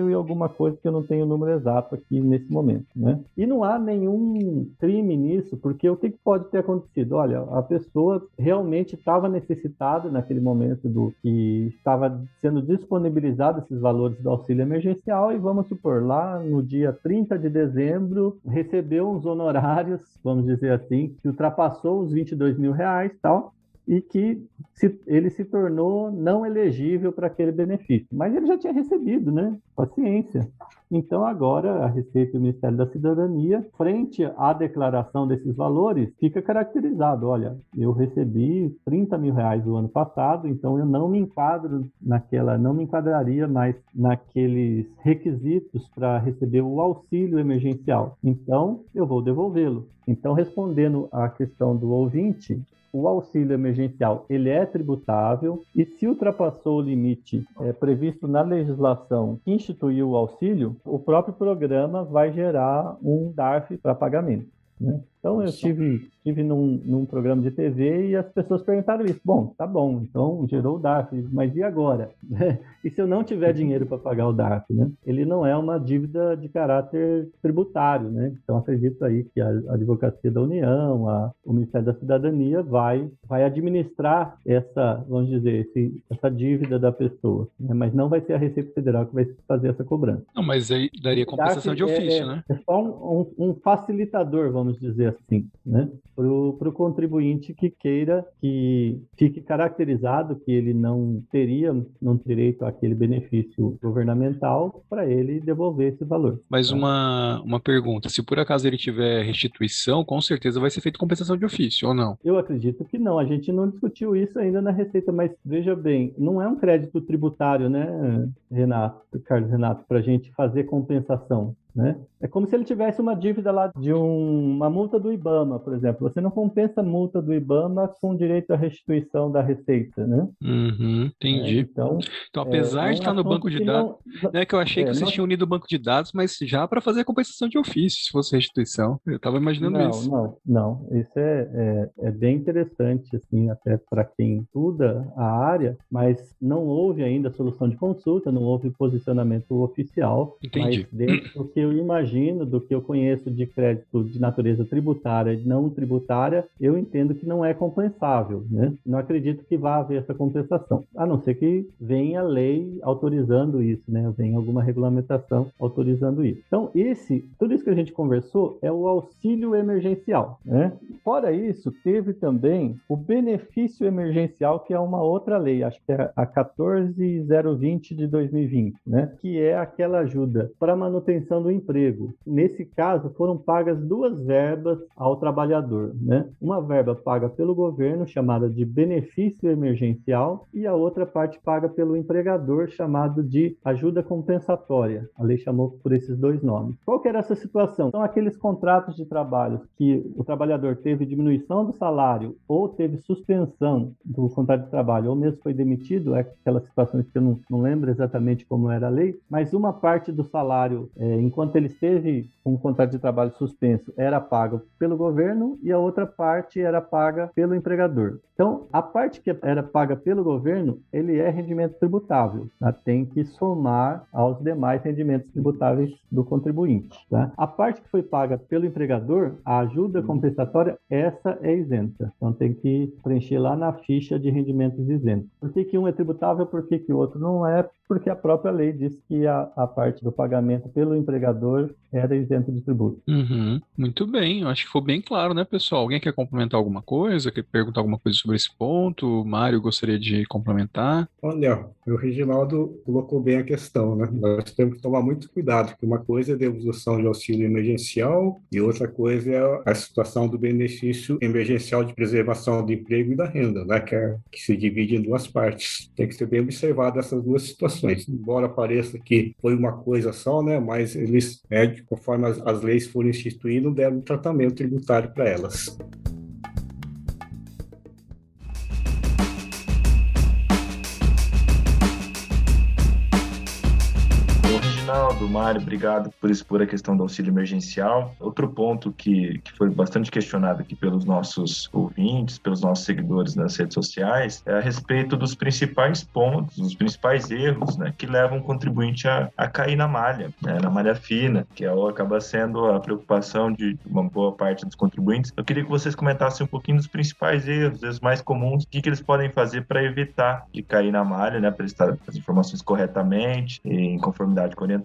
e alguma coisa, que eu não tenho o número exato aqui nesse momento, né? E não há nenhum crime nisso, porque o que pode ter acontecido? Olha, a pessoa realmente estava necessitada naquele momento do que estava sendo disponibilizado esses valores do auxílio emergencial e, vamos supor, lá no dia 30 de dezembro, recebeu uns honorários, vamos dizer assim, que ultrapassou os 22 mil reais e tal, e que ele se tornou não elegível para aquele benefício. Mas ele já tinha recebido, né? Paciência. Então, agora, a Receita e o Ministério da Cidadania, frente à declaração desses valores, fica caracterizado. Olha, eu recebi 30 mil reais no ano passado, então eu não me enquadraria mais naqueles requisitos para receber o auxílio emergencial. Então, eu vou devolvê-lo. Então, respondendo à questão do ouvinte, o auxílio emergencial ele é tributável e, se ultrapassou o limite previsto na legislação que instituiu o auxílio, o próprio programa vai gerar um DARF para pagamento, né? Então, eu estive num programa de TV e as pessoas perguntaram isso. Bom, tá bom, então gerou o DARF, mas e agora? E se eu não tiver dinheiro para pagar o DARF, né? Ele não é uma dívida de caráter tributário, né? Então, acredito aí que a Advocacia da União, o Ministério da Cidadania vai administrar essa, vamos dizer, essa dívida da pessoa, né? Mas não vai ser a Receita Federal que vai fazer essa cobrança. Não, mas aí daria compensação de ofício, né? É só um facilitador, vamos dizer assim, né? Para o contribuinte que queira que fique caracterizado que ele não teria direito àquele benefício governamental, para ele devolver esse valor. Mas uma pergunta, se por acaso ele tiver restituição, com certeza vai ser feita compensação de ofício, ou não? Eu acredito que não, a gente não discutiu isso ainda na Receita, mas veja bem, não é um crédito tributário, né, Carlos Renato, para a gente fazer compensação, né? É como se ele tivesse uma dívida lá de uma multa do IBAMA, por exemplo. Você não compensa a multa do IBAMA com direito à restituição da receita, né? Uhum, entendi. Então, apesar de estar no banco de dados, não é que eu achei que vocês tinham unido o banco de dados, mas já para fazer a compensação de ofício, se fosse restituição. Eu estava imaginando isso. Não. Isso é bem interessante, assim, até para quem estuda a área, mas não houve ainda solução de consulta, não houve posicionamento oficial. Entendi. Mas dentro do que eu imagino, do que eu conheço de crédito de natureza tributária e não tributária, eu entendo que não é compensável, né? Não acredito que vá haver essa compensação, a não ser que venha a lei autorizando isso, né? Venha alguma regulamentação autorizando isso. Então, tudo isso que a gente conversou é o auxílio emergencial, né? Fora isso, teve também o benefício emergencial, que é uma outra lei, acho que é a 14.020 de 2020, né? Que é aquela ajuda para manutenção do emprego. Nesse caso, foram pagas duas verbas ao trabalhador, né? Uma verba paga pelo governo, chamada de benefício emergencial, e a outra parte paga pelo empregador, chamado de ajuda compensatória. A lei chamou por esses dois nomes. Qual que era essa situação? São aqueles contratos de trabalho que o trabalhador teve diminuição do salário ou teve suspensão do contrato de trabalho, ou mesmo foi demitido, aquelas situações que eu não lembro exatamente como era a lei, mas uma parte do salário em enquanto ele esteve com o contrato de trabalho suspenso, era pago pelo governo e a outra parte era paga pelo empregador. Então, a parte que era paga pelo governo, ele é rendimento tributável, tá? Tem que somar aos demais rendimentos tributáveis do contribuinte, tá? A parte que foi paga pelo empregador, a ajuda compensatória, essa é isenta. Então, tem que preencher lá na ficha de rendimentos isentos. Por que um é tributável, por que o outro não é? Porque a própria lei diz que a parte do pagamento pelo empregador era isento de tributo. Uhum. Muito bem, eu acho que ficou bem claro, né, pessoal? Alguém quer complementar alguma coisa? Quer perguntar alguma coisa sobre esse ponto? O Mário gostaria de complementar? Olha, o Reginaldo colocou bem a questão, né? Nós temos que tomar muito cuidado, porque uma coisa é a devolução de auxílio emergencial e outra coisa é a situação do benefício emergencial de preservação do emprego e da renda, né? Que se divide em duas partes. Tem que ser bem observado essas duas situações. Embora pareça que foi uma coisa só, né? Mas eles, conforme as leis foram instituídas, deram um tratamento tributário para elas. Reginaldo, Mário, obrigado por expor a questão do auxílio emergencial. Outro ponto que foi bastante questionado aqui pelos nossos ouvintes, pelos nossos seguidores nas redes sociais, é a respeito dos principais pontos, os principais erros, né, que levam o contribuinte a cair na malha, né, na malha fina, que acaba sendo a preocupação de uma boa parte dos contribuintes. Eu queria que vocês comentassem um pouquinho dos principais erros, os mais comuns, o que eles podem fazer para evitar de cair na malha, né, prestar as informações corretamente, em conformidade com a orientação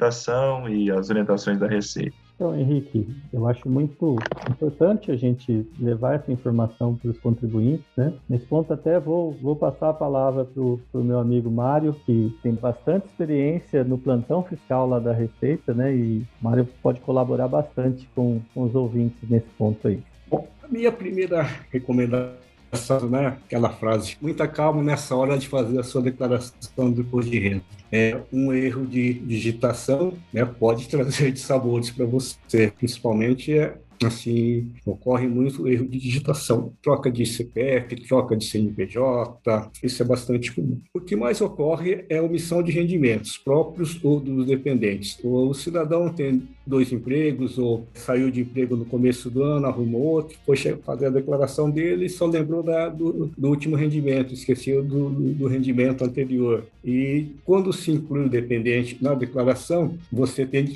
e as orientações da Receita. Então, Henrique, eu acho muito importante a gente levar essa informação para os contribuintes, né? Nesse ponto até vou passar a palavra para o meu amigo Mário, que tem bastante experiência no plantão fiscal lá da Receita, né? E o Mário pode colaborar bastante com os ouvintes nesse ponto aí. Bom, a minha primeira recomendação, né, aquela frase, muita calma nessa hora de fazer a sua declaração do imposto de renda. Um erro de digitação, né, pode trazer dissabores para você, principalmente assim, ocorre muito erro de digitação, troca de CPF, troca de CNPJ, isso é bastante comum. O que mais ocorre é a omissão de rendimentos próprios ou dos dependentes. O cidadão tem 2 empregos ou saiu de emprego no começo do ano, arrumou outro, foi fazer a declaração dele e só lembrou do último rendimento, esqueceu do rendimento anterior. E quando se inclui o dependente na declaração, você tem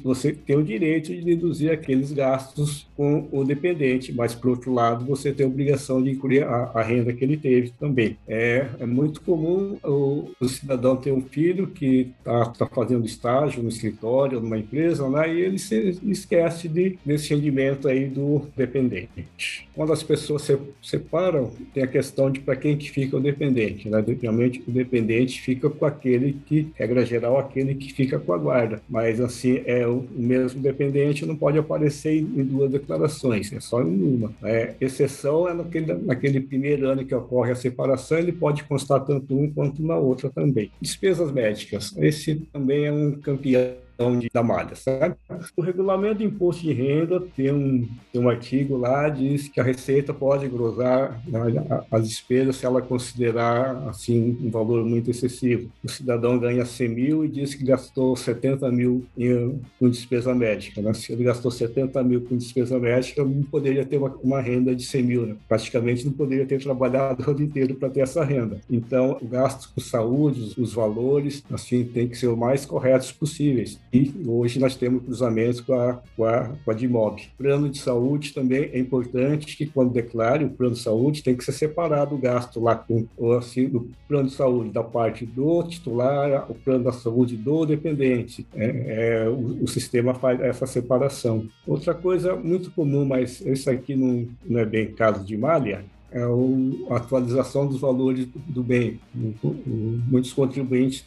o direito de deduzir aqueles gastos com o dependente, mas, por outro lado, você tem a obrigação de incluir a renda que ele teve também. É muito comum o cidadão ter um filho que está fazendo estágio no escritório, numa empresa, né, e ele se esquece desse rendimento aí do dependente. Quando as pessoas se separam, tem a questão de para quem que fica o dependente, né? Geralmente, o dependente fica com aquele que, regra geral, aquele que fica com a guarda, mas, assim, o mesmo dependente não pode aparecer em 2 declarações, é só em uma. Exceção é naquele primeiro ano que ocorre a separação, ele pode constar tanto um quanto na outra também. Despesas médicas, esse também é um campeão da malha, sabe? O regulamento de imposto de renda tem um artigo lá, diz que a Receita pode glosar as despesas se ela considerar, assim, um valor muito excessivo. O cidadão ganha 100 mil e diz que gastou 70 mil com despesa médica, né? Se ele gastou 70 mil com despesa médica, não poderia ter uma renda de 100 mil, né? Praticamente não poderia ter trabalhado o ano inteiro para ter essa renda. Então, o gasto com saúde, os valores, assim, tem que ser o mais corretos possíveis. E hoje nós temos cruzamentos com a DIMOB. Plano de saúde também é importante que, quando declare o plano de saúde, tem que ser separado o gasto lá com o plano de saúde da parte do titular, o plano da saúde do dependente. O sistema faz essa separação. Outra coisa muito comum, mas isso aqui não é bem caso de malha, é a atualização dos valores do bem. Muitos contribuintes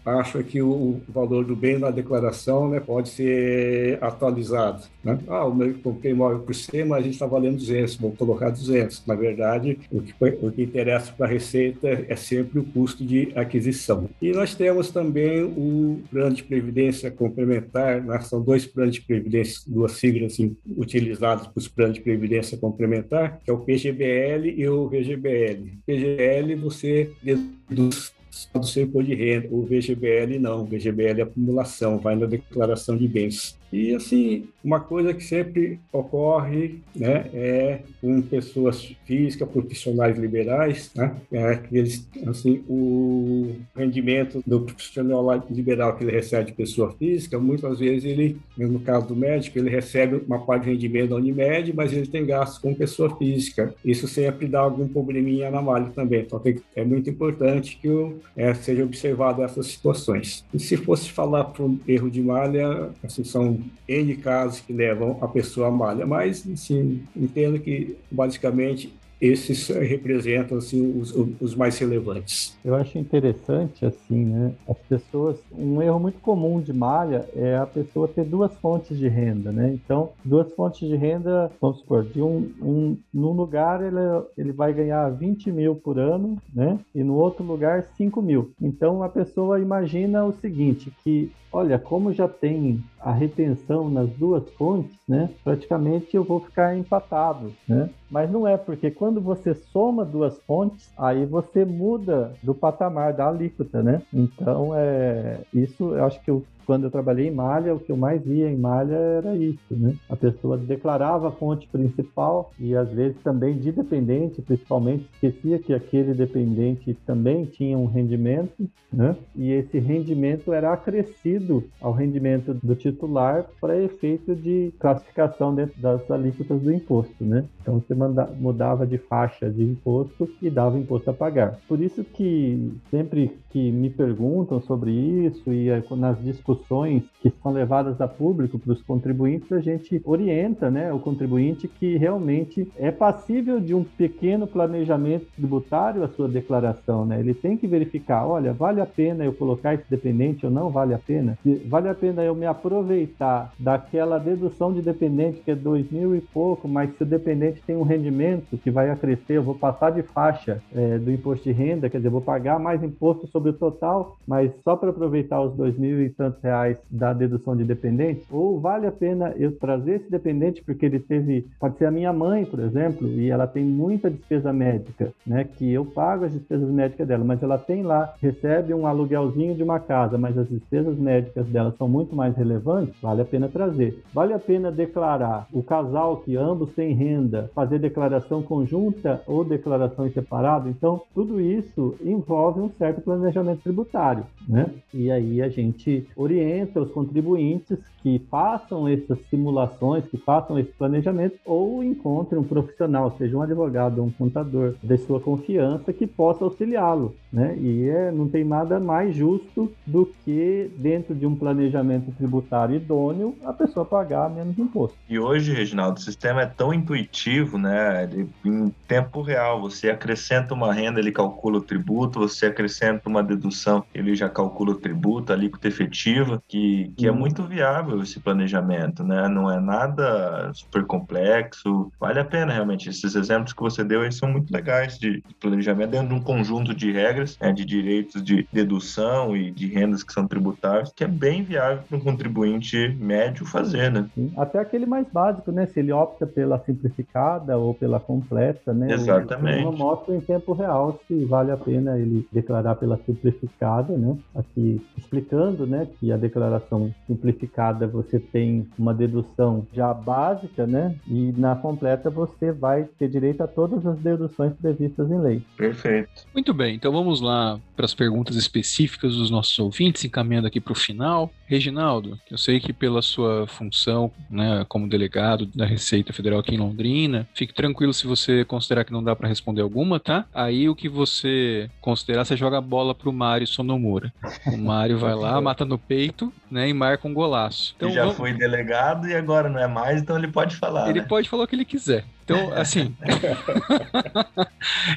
acham que o valor do bem na declaração, né, pode ser atualizado, né? Eu comprei imóvel por 100, mas a gente está valendo 200, vou colocar 200. Na verdade, o que interessa para a Receita é sempre o custo de aquisição. E nós temos também o plano de previdência complementar, né? São 2 planos de previdência, 2 siglas assim, utilizadas para os planos de previdência complementar, que é o PGBL e o VGBL. PGBL você deduz só do seu imposto de renda. O VGBL não, o VGBL é acumulação, vai na declaração de bens. E, assim, uma coisa que sempre ocorre, né, é com pessoas físicas, profissionais liberais, né, é que eles, assim, o rendimento do profissional liberal que ele recebe de pessoa física, muitas vezes ele, no caso do médico, ele recebe uma parte de rendimento da Unimed, mas ele tem gastos com pessoa física. Isso sempre dá algum probleminha na malha também. Então, é muito importante que seja observado essas situações. E se fosse falar por um erro de malha, assim, são N casos que levam a pessoa à malha, mas, assim, entendo que, basicamente, esses representam, assim, os mais relevantes. Eu acho interessante, assim, né? As pessoas... Um erro muito comum de malha é a pessoa ter duas fontes de renda, né? Então, duas fontes de renda, vamos supor, de num lugar ele vai ganhar 20 mil por ano, né? E no outro lugar 5 mil. Então, a pessoa imagina o seguinte, que olha, como já tem a retenção nas duas fontes, né? Praticamente eu vou ficar empatado, né? Mas não é, porque quando você soma duas fontes, aí você muda do patamar da alíquota, né? Então, isso eu acho que quando eu trabalhei em malha, o que eu mais via em malha era isso, né? A pessoa declarava a fonte principal e, às vezes, também de dependente, principalmente, esquecia que aquele dependente também tinha um rendimento, né? E esse rendimento era acrescido ao rendimento do titular para efeito de classificação dentro das alíquotas do imposto, né? Então, você mudava de faixa de imposto e dava imposto a pagar. Por isso que sempre que me perguntam sobre isso e nas discussões que são levadas a público para os contribuintes, a gente orienta, né, o contribuinte que realmente é passível de um pequeno planejamento tributário a sua declaração, né? Ele tem que verificar, olha, vale a pena eu colocar esse dependente ou não vale a pena? Vale a pena eu me aproveitar daquela dedução de dependente que é 2.000 e pouco, mas se o dependente tem um rendimento que vai acrescer, eu vou passar de faixa do imposto de renda, quer dizer, eu vou pagar mais imposto sobre o total, mas só para aproveitar os 2.000 e tantos reais da dedução de dependente? Ou vale a pena eu trazer esse dependente porque ele pode ser a minha mãe, por exemplo, e ela tem muita despesa médica, né, que eu pago as despesas médicas dela, mas ela tem lá, recebe um aluguelzinho de uma casa, mas as despesas médicas dela são muito mais relevantes, vale a pena trazer. Vale a pena declarar o casal que ambos têm renda, fazer declaração conjunta ou declaração em separado? Então, tudo isso envolve um certo planejamento tributário, né? E aí a gente orienta os contribuintes que façam essas simulações, que façam esse planejamento ou encontrem um profissional, seja um advogado ou um contador de sua confiança que possa auxiliá-lo, né? E não tem nada mais justo do que, dentro de um planejamento tributário idôneo, a pessoa pagar menos imposto. E hoje, Reginaldo, o sistema é tão intuitivo, né? Em tempo real, você acrescenta uma renda, ele calcula o tributo, você acrescenta uma dedução, ele já calcula o tributo, a alíquota efetiva, que é muito viável esse planejamento, né? Não é nada super complexo, vale a pena realmente. Esses exemplos que você deu aí são muito legais de planejamento dentro de um conjunto de regras, né, de direitos de dedução e de rendas que são tributáveis, que é bem viável para um contribuinte médio fazer, né? Até aquele mais básico, né? Se ele opta pela simplificada ou pela completa, né? Exatamente. Eu mostro em tempo real se vale a pena ele declarar pela simplificada, né? Aqui explicando, né, que a declaração simplificada você tem uma dedução já básica, né? E na completa você vai ter direito a todas as deduções previstas em lei. Perfeito. Muito bem, então vamos lá para as perguntas específicas dos nossos ouvintes, encaminhando aqui para o final. Reginaldo, eu sei que pela sua função, né, como delegado da Receita Federal aqui em Londrina, fique tranquilo se você considerar que não dá para responder alguma, tá? Aí o que você considerar, você joga a bola pro Mário Sonomura. O Mário vai lá, mata no peito, né, e marca um golaço. Então, ele já foi delegado e agora não é mais, então ele pode falar, ele né? pode falar o que ele quiser. Então, assim...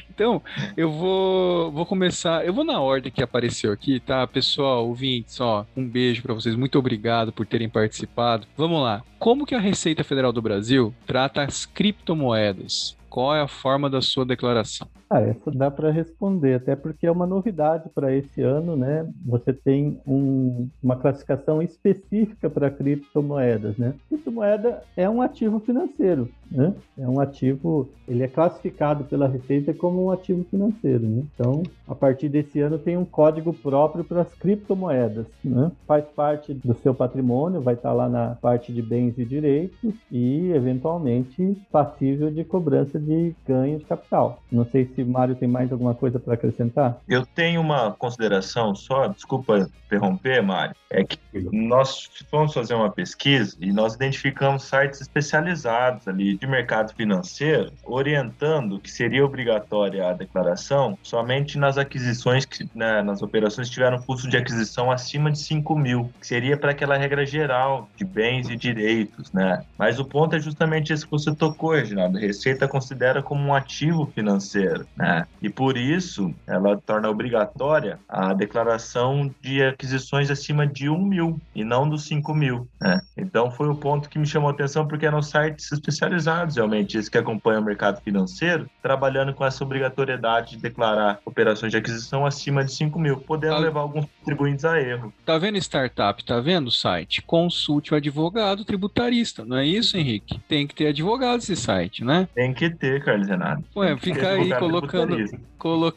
Então, eu vou começar... Eu vou na ordem que apareceu aqui, tá? Pessoal, ouvintes, ó, um beijo pra vocês. Muito obrigado por terem participado. Vamos lá. Como que a Receita Federal do Brasil trata as criptomoedas? Qual é a forma da sua declaração? Essa dá para responder, até porque é uma novidade para esse ano, né? Você tem uma classificação específica para criptomoedas, né? Criptomoeda é um ativo financeiro né? É um ativo, ele é classificado pela Receita como um ativo financeiro, né? Então, a partir desse ano tem um código próprio para as criptomoedas, né? Faz parte do seu patrimônio, vai estar lá na parte de bens e direitos e, eventualmente, passível de cobrança de ganho de capital. Não sei se o Mário tem mais alguma coisa para acrescentar. Eu tenho uma consideração só, desculpa interromper, Mário, é que nós fomos fazer uma pesquisa e nós identificamos sites especializados ali de mercado financeiro, orientando que seria obrigatória a declaração somente nas aquisições, né, nas operações que tiveram custo de aquisição acima de 5 mil, que seria para aquela regra geral de bens e direitos, né? Mas o ponto é justamente esse que você tocou, Reginaldo. A Receita considera como um ativo financeiro, né? E por isso ela torna obrigatória a declaração de aquisições acima de 1 mil e não dos 5 mil, né? Então foi o ponto que me chamou a atenção, porque eram sites especializados, realmente, esses que acompanham o mercado financeiro, trabalhando com essa obrigatoriedade de declarar operações de aquisição acima de 5 mil, podendo levar alguns contribuintes a erro. Tá vendo startup? Tá vendo o site? Consulte o advogado tributarista, não é isso, Henrique? Tem que ter advogado esse site, né? Tem que ter, Carlos Renato. Ué, fica aí colocando...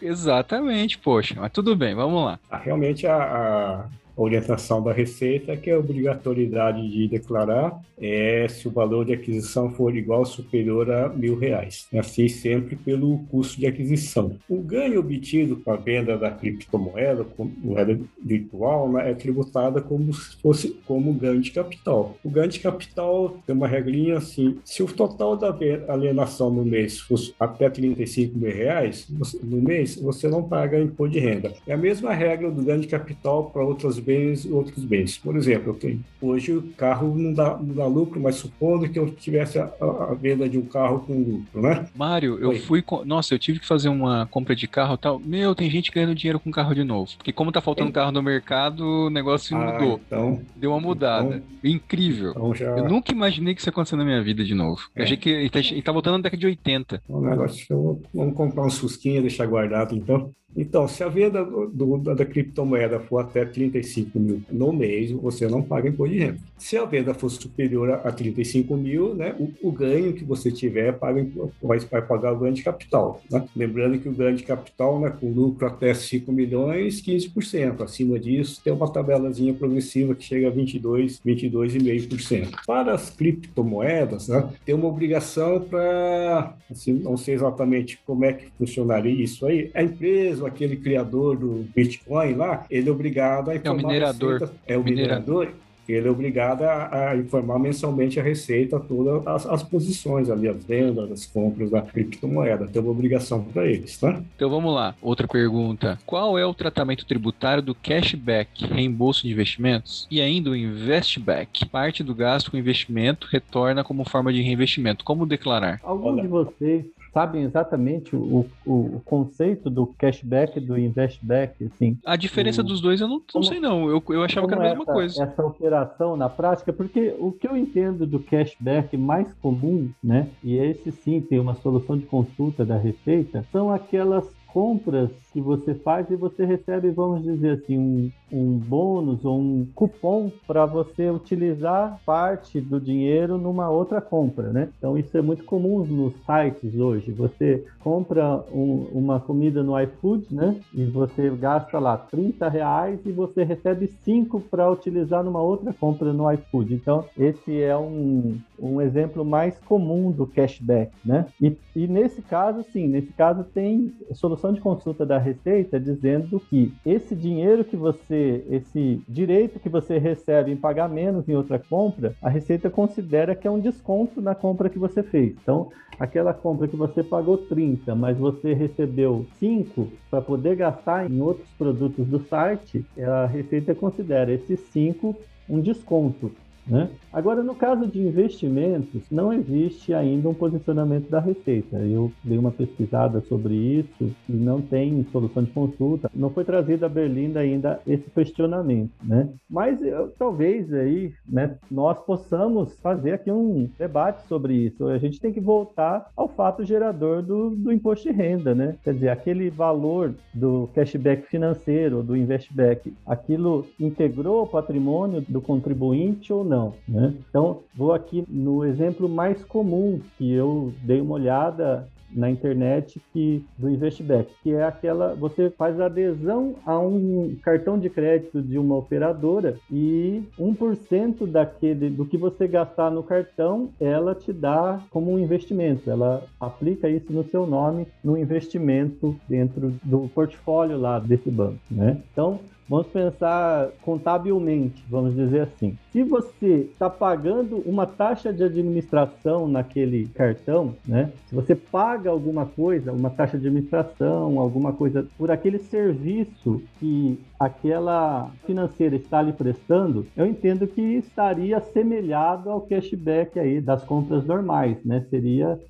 Exatamente, poxa, mas tudo bem, vamos lá. Realmente a orientação da Receita é que a obrigatoriedade de declarar é se o valor de aquisição for igual ou superior a R$1.000, assim sempre pelo custo de aquisição. O ganho obtido com a venda da criptomoeda, moeda virtual, né, é tributada como se fosse como ganho de capital. O ganho de capital tem uma regrinha assim: se o total da alienação no mês fosse até R$35.000 no mês, você não paga imposto de renda. É a mesma regra do ganho de capital para outros bens. Por exemplo, hoje o carro não dá lucro, mas supondo que eu tivesse a venda de um carro com lucro, né? Mário, eu tive que fazer uma compra de carro e tal. Tem gente ganhando dinheiro com carro de novo. Porque como tá faltando carro no mercado, o negócio mudou. Então, deu uma mudada. Incrível. Então eu nunca imaginei que isso ia acontecer na minha vida de novo. Eu achei que ele tá voltando na década de 80. Vamos comprar um Fusquinha e deixar guardado, então. Então, se a venda da criptomoeda for até 35 mil no mês, você não paga imposto de renda. Se a venda for superior a 35 mil, né, o ganho que você tiver vai pagar o ganho de capital. Né? Lembrando que o ganho de capital, né, com lucro até 5 milhões, 15%. Acima disso, tem uma tabelazinha progressiva que chega a 22,5%. Para as criptomoedas, né, tem uma obrigação para, assim, não sei exatamente como é que funcionaria isso aí, a empresa, aquele criador do Bitcoin lá, ele é obrigado a informar... É o minerador. O minerador. Ele é obrigado a informar mensalmente a Receita todas as posições ali, as vendas, as compras da criptomoeda. Tem uma obrigação para eles, tá? Então vamos lá. Outra pergunta. Qual é o tratamento tributário do cashback, reembolso de investimentos? E ainda o investback, parte do gasto com investimento retorna como forma de reinvestimento. Como declarar? Alguns de vocês sabem exatamente o conceito do cashback e do investback, assim? A diferença dos dois eu não sei não. Eu achava que era a mesma coisa. Essa operação na prática, porque o que eu entendo do cashback mais comum, né, e esse sim tem uma solução de consulta da Receita, são aquelas compras que você faz e você recebe, vamos dizer assim, um bônus ou um cupom para você utilizar parte do dinheiro numa outra compra, né? Então isso é muito comum nos sites hoje. Você compra uma comida no iFood, né? E você gasta lá R$30 e você recebe 5 para utilizar numa outra compra no iFood. Então esse é um exemplo mais comum do cashback, né? E nesse caso, sim, tem solução de consulta da Receita dizendo que esse dinheiro que esse direito que você recebe em pagar menos em outra compra, a Receita considera que é um desconto na compra que você fez. Então, aquela compra que você pagou 30, mas você recebeu 5 para poder gastar em outros produtos do site, a Receita considera esses 5 um desconto, né? Agora, no caso de investimentos, não existe ainda um posicionamento da Receita. Eu dei uma pesquisada sobre isso e não tem solução de consulta. Não foi trazido a Berlinda ainda esse questionamento, né? Mas talvez aí, né, nós possamos fazer aqui um debate sobre isso. A gente tem que voltar ao fato gerador do imposto de renda, né? Quer dizer, aquele valor do cashback financeiro, do investback, aquilo integrou o patrimônio do contribuinte ou não, né? Então, vou aqui no exemplo mais comum que eu dei uma olhada na internet do Investback, que é aquela, você faz adesão a um cartão de crédito de uma operadora e 1% do que você gastar no cartão, ela te dá como um investimento, ela aplica isso no seu nome, no investimento dentro do portfólio lá desse banco, né? Então, vamos pensar contabilmente, vamos dizer assim. Se você está pagando uma taxa de administração naquele cartão, né? Se você paga alguma coisa, uma taxa de administração, alguma coisa por aquele serviço que aquela financeira está lhe prestando, eu entendo que estaria assemelhado ao cashback aí das compras normais, né?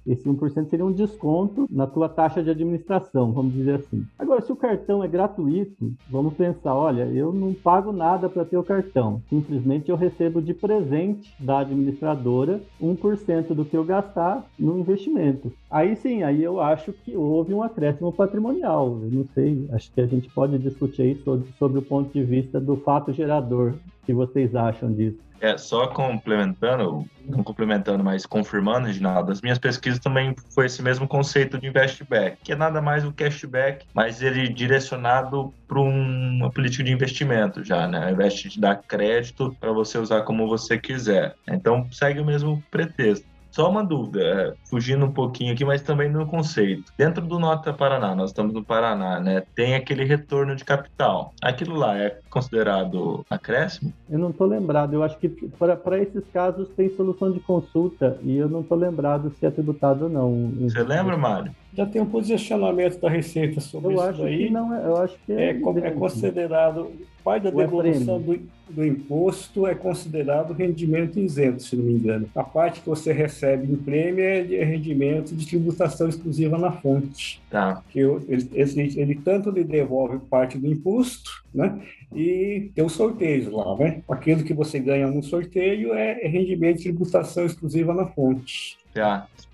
Esse 1% seria um desconto na tua taxa de administração, vamos dizer assim. Agora, se o cartão é gratuito, vamos pensar, olha, eu não pago nada para ter o cartão, simplesmente eu recebo de presente da administradora 1% do que eu gastar no investimento. Aí sim, aí eu acho que houve um acréscimo patrimonial. Eu não sei, acho que a gente pode discutir aí sobre o ponto de vista do fato gerador. O que vocês acham disso? Só complementando, não complementando, mas confirmando, Reginaldo, as minhas pesquisas também foi esse mesmo conceito de investback, que é nada mais o cashback, mas ele direcionado para uma política de investimento já, né? Ao invés de dar crédito para você usar como você quiser. Então, segue o mesmo pretexto. Só uma dúvida, fugindo um pouquinho aqui, mas também no conceito. Dentro do Nota Paraná, nós estamos no Paraná, né? Tem aquele retorno de capital. Aquilo lá é considerado acréscimo? Eu não estou lembrado. Eu acho que para esses casos tem solução de consulta e eu não estou lembrado se é tributado ou não. Você lembra, Mário? Já tem um posicionamento da Receita sobre isso daí. Eu acho que é considerado, parte da devolução do imposto é considerado rendimento isento, se não me engano. A parte que você recebe em prêmio é de rendimento de tributação exclusiva na fonte. Tá. Que ele tanto lhe devolve parte do imposto, né? E tem os sorteios lá, né? Aquilo que você ganha no sorteio é rendimento de tributação exclusiva na fonte.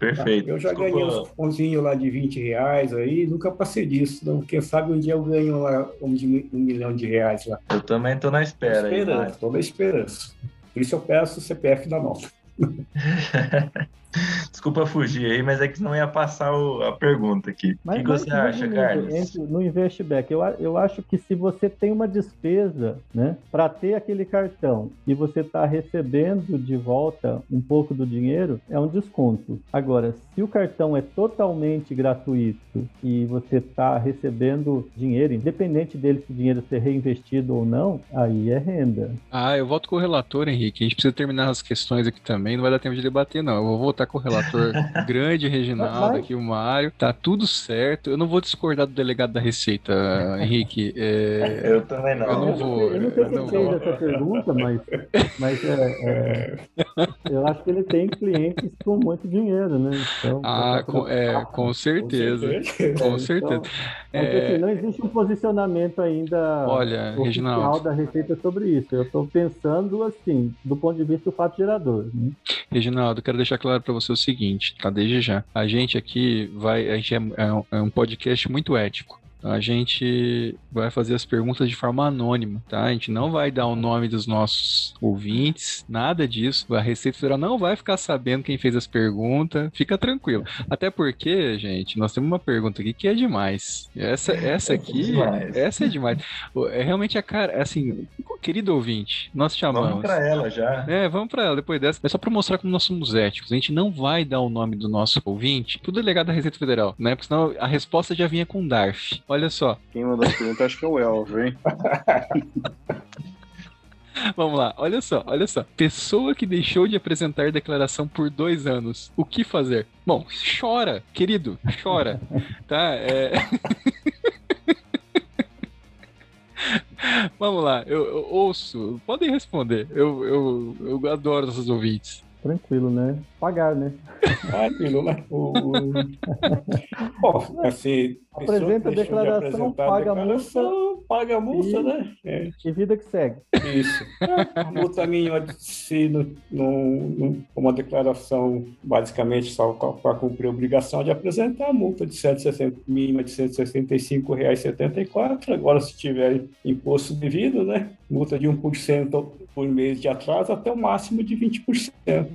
Perfeito. Eu já ganhei uns pãozinhos lá de R$20 aí, nunca passei disso. Não. Quem sabe um dia eu ganho lá R$1 milhão lá. Eu também estou na espera. Estou na esperança. Por isso eu peço o CPF da nota. Desculpa fugir aí, mas é que não ia passar a pergunta aqui. O que você acha, Carlos? No Investback, eu acho que se você tem uma despesa, né, para ter aquele cartão e você está recebendo de volta um pouco do dinheiro, é um desconto. Agora, se o cartão é totalmente gratuito e você está recebendo dinheiro, independente dele se o dinheiro ser reinvestido ou não, aí é renda. Eu volto com o relator, Henrique. A gente precisa terminar as questões aqui também, não vai dar tempo de debater, não. Eu vou voltar com o relator grande, Reginaldo, aqui o Mário. Tá tudo certo. Eu não vou discordar do delegado da Receita, Henrique. Eu também não. Eu não sei se ele fez essa pergunta, mas eu acho que ele tem clientes com muito dinheiro, né? Então, com certeza. Com certeza. Assim, não existe um posicionamento ainda oficial Reginaldo, da Receita sobre isso. Eu estou pensando, assim, do ponto de vista do fato gerador. Né? Reginaldo, quero deixar claro para você o seguinte, tá? Desde já. A gente aqui é um podcast muito ético. A gente vai fazer as perguntas de forma anônima, tá? A gente não vai dar o nome dos nossos ouvintes, nada disso. A Receita Federal não vai ficar sabendo quem fez as perguntas. Fica tranquilo. Até porque, gente, nós temos uma pergunta aqui que é demais. Essa aqui, essa é demais. É realmente a cara, assim, querido ouvinte, nós chamamos. Vamos para ela já. Vamos para ela depois dessa. É só para mostrar como nós somos éticos. A gente não vai dar o nome do nosso ouvinte pro delegado da Receita Federal, né? Porque senão a resposta já vinha com DARF. Olha só. Quem mandou as perguntas acho que é o Elvio, hein? Vamos lá, olha só. Pessoa que deixou de apresentar declaração por 2 anos. O que fazer? Bom, chora, querido, chora. Tá? Vamos lá, eu ouço. Podem responder. Eu adoro nossos ouvintes. Tranquilo, né? Pagar, né? Tranquilo, né? Bom, assim, apresenta a declaração, paga a multa. paga a multa, né? E vida que segue. Isso. A multa mínima, se uma declaração basicamente só para cumprir a obrigação de apresentar a multa de mínima de R$ 165,74. Agora, se tiver imposto devido, né? Multa de 1% por mês de atraso até o máximo de 20%.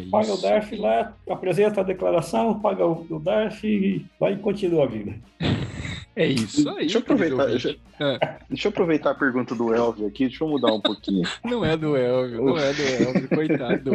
Paga o DARF lá, apresenta a declaração, paga o DARF e vai e continua a vida. É isso aí. Deixa eu aproveitar a pergunta do Elvio aqui, deixa eu mudar um pouquinho. Não é do Elvio, coitado.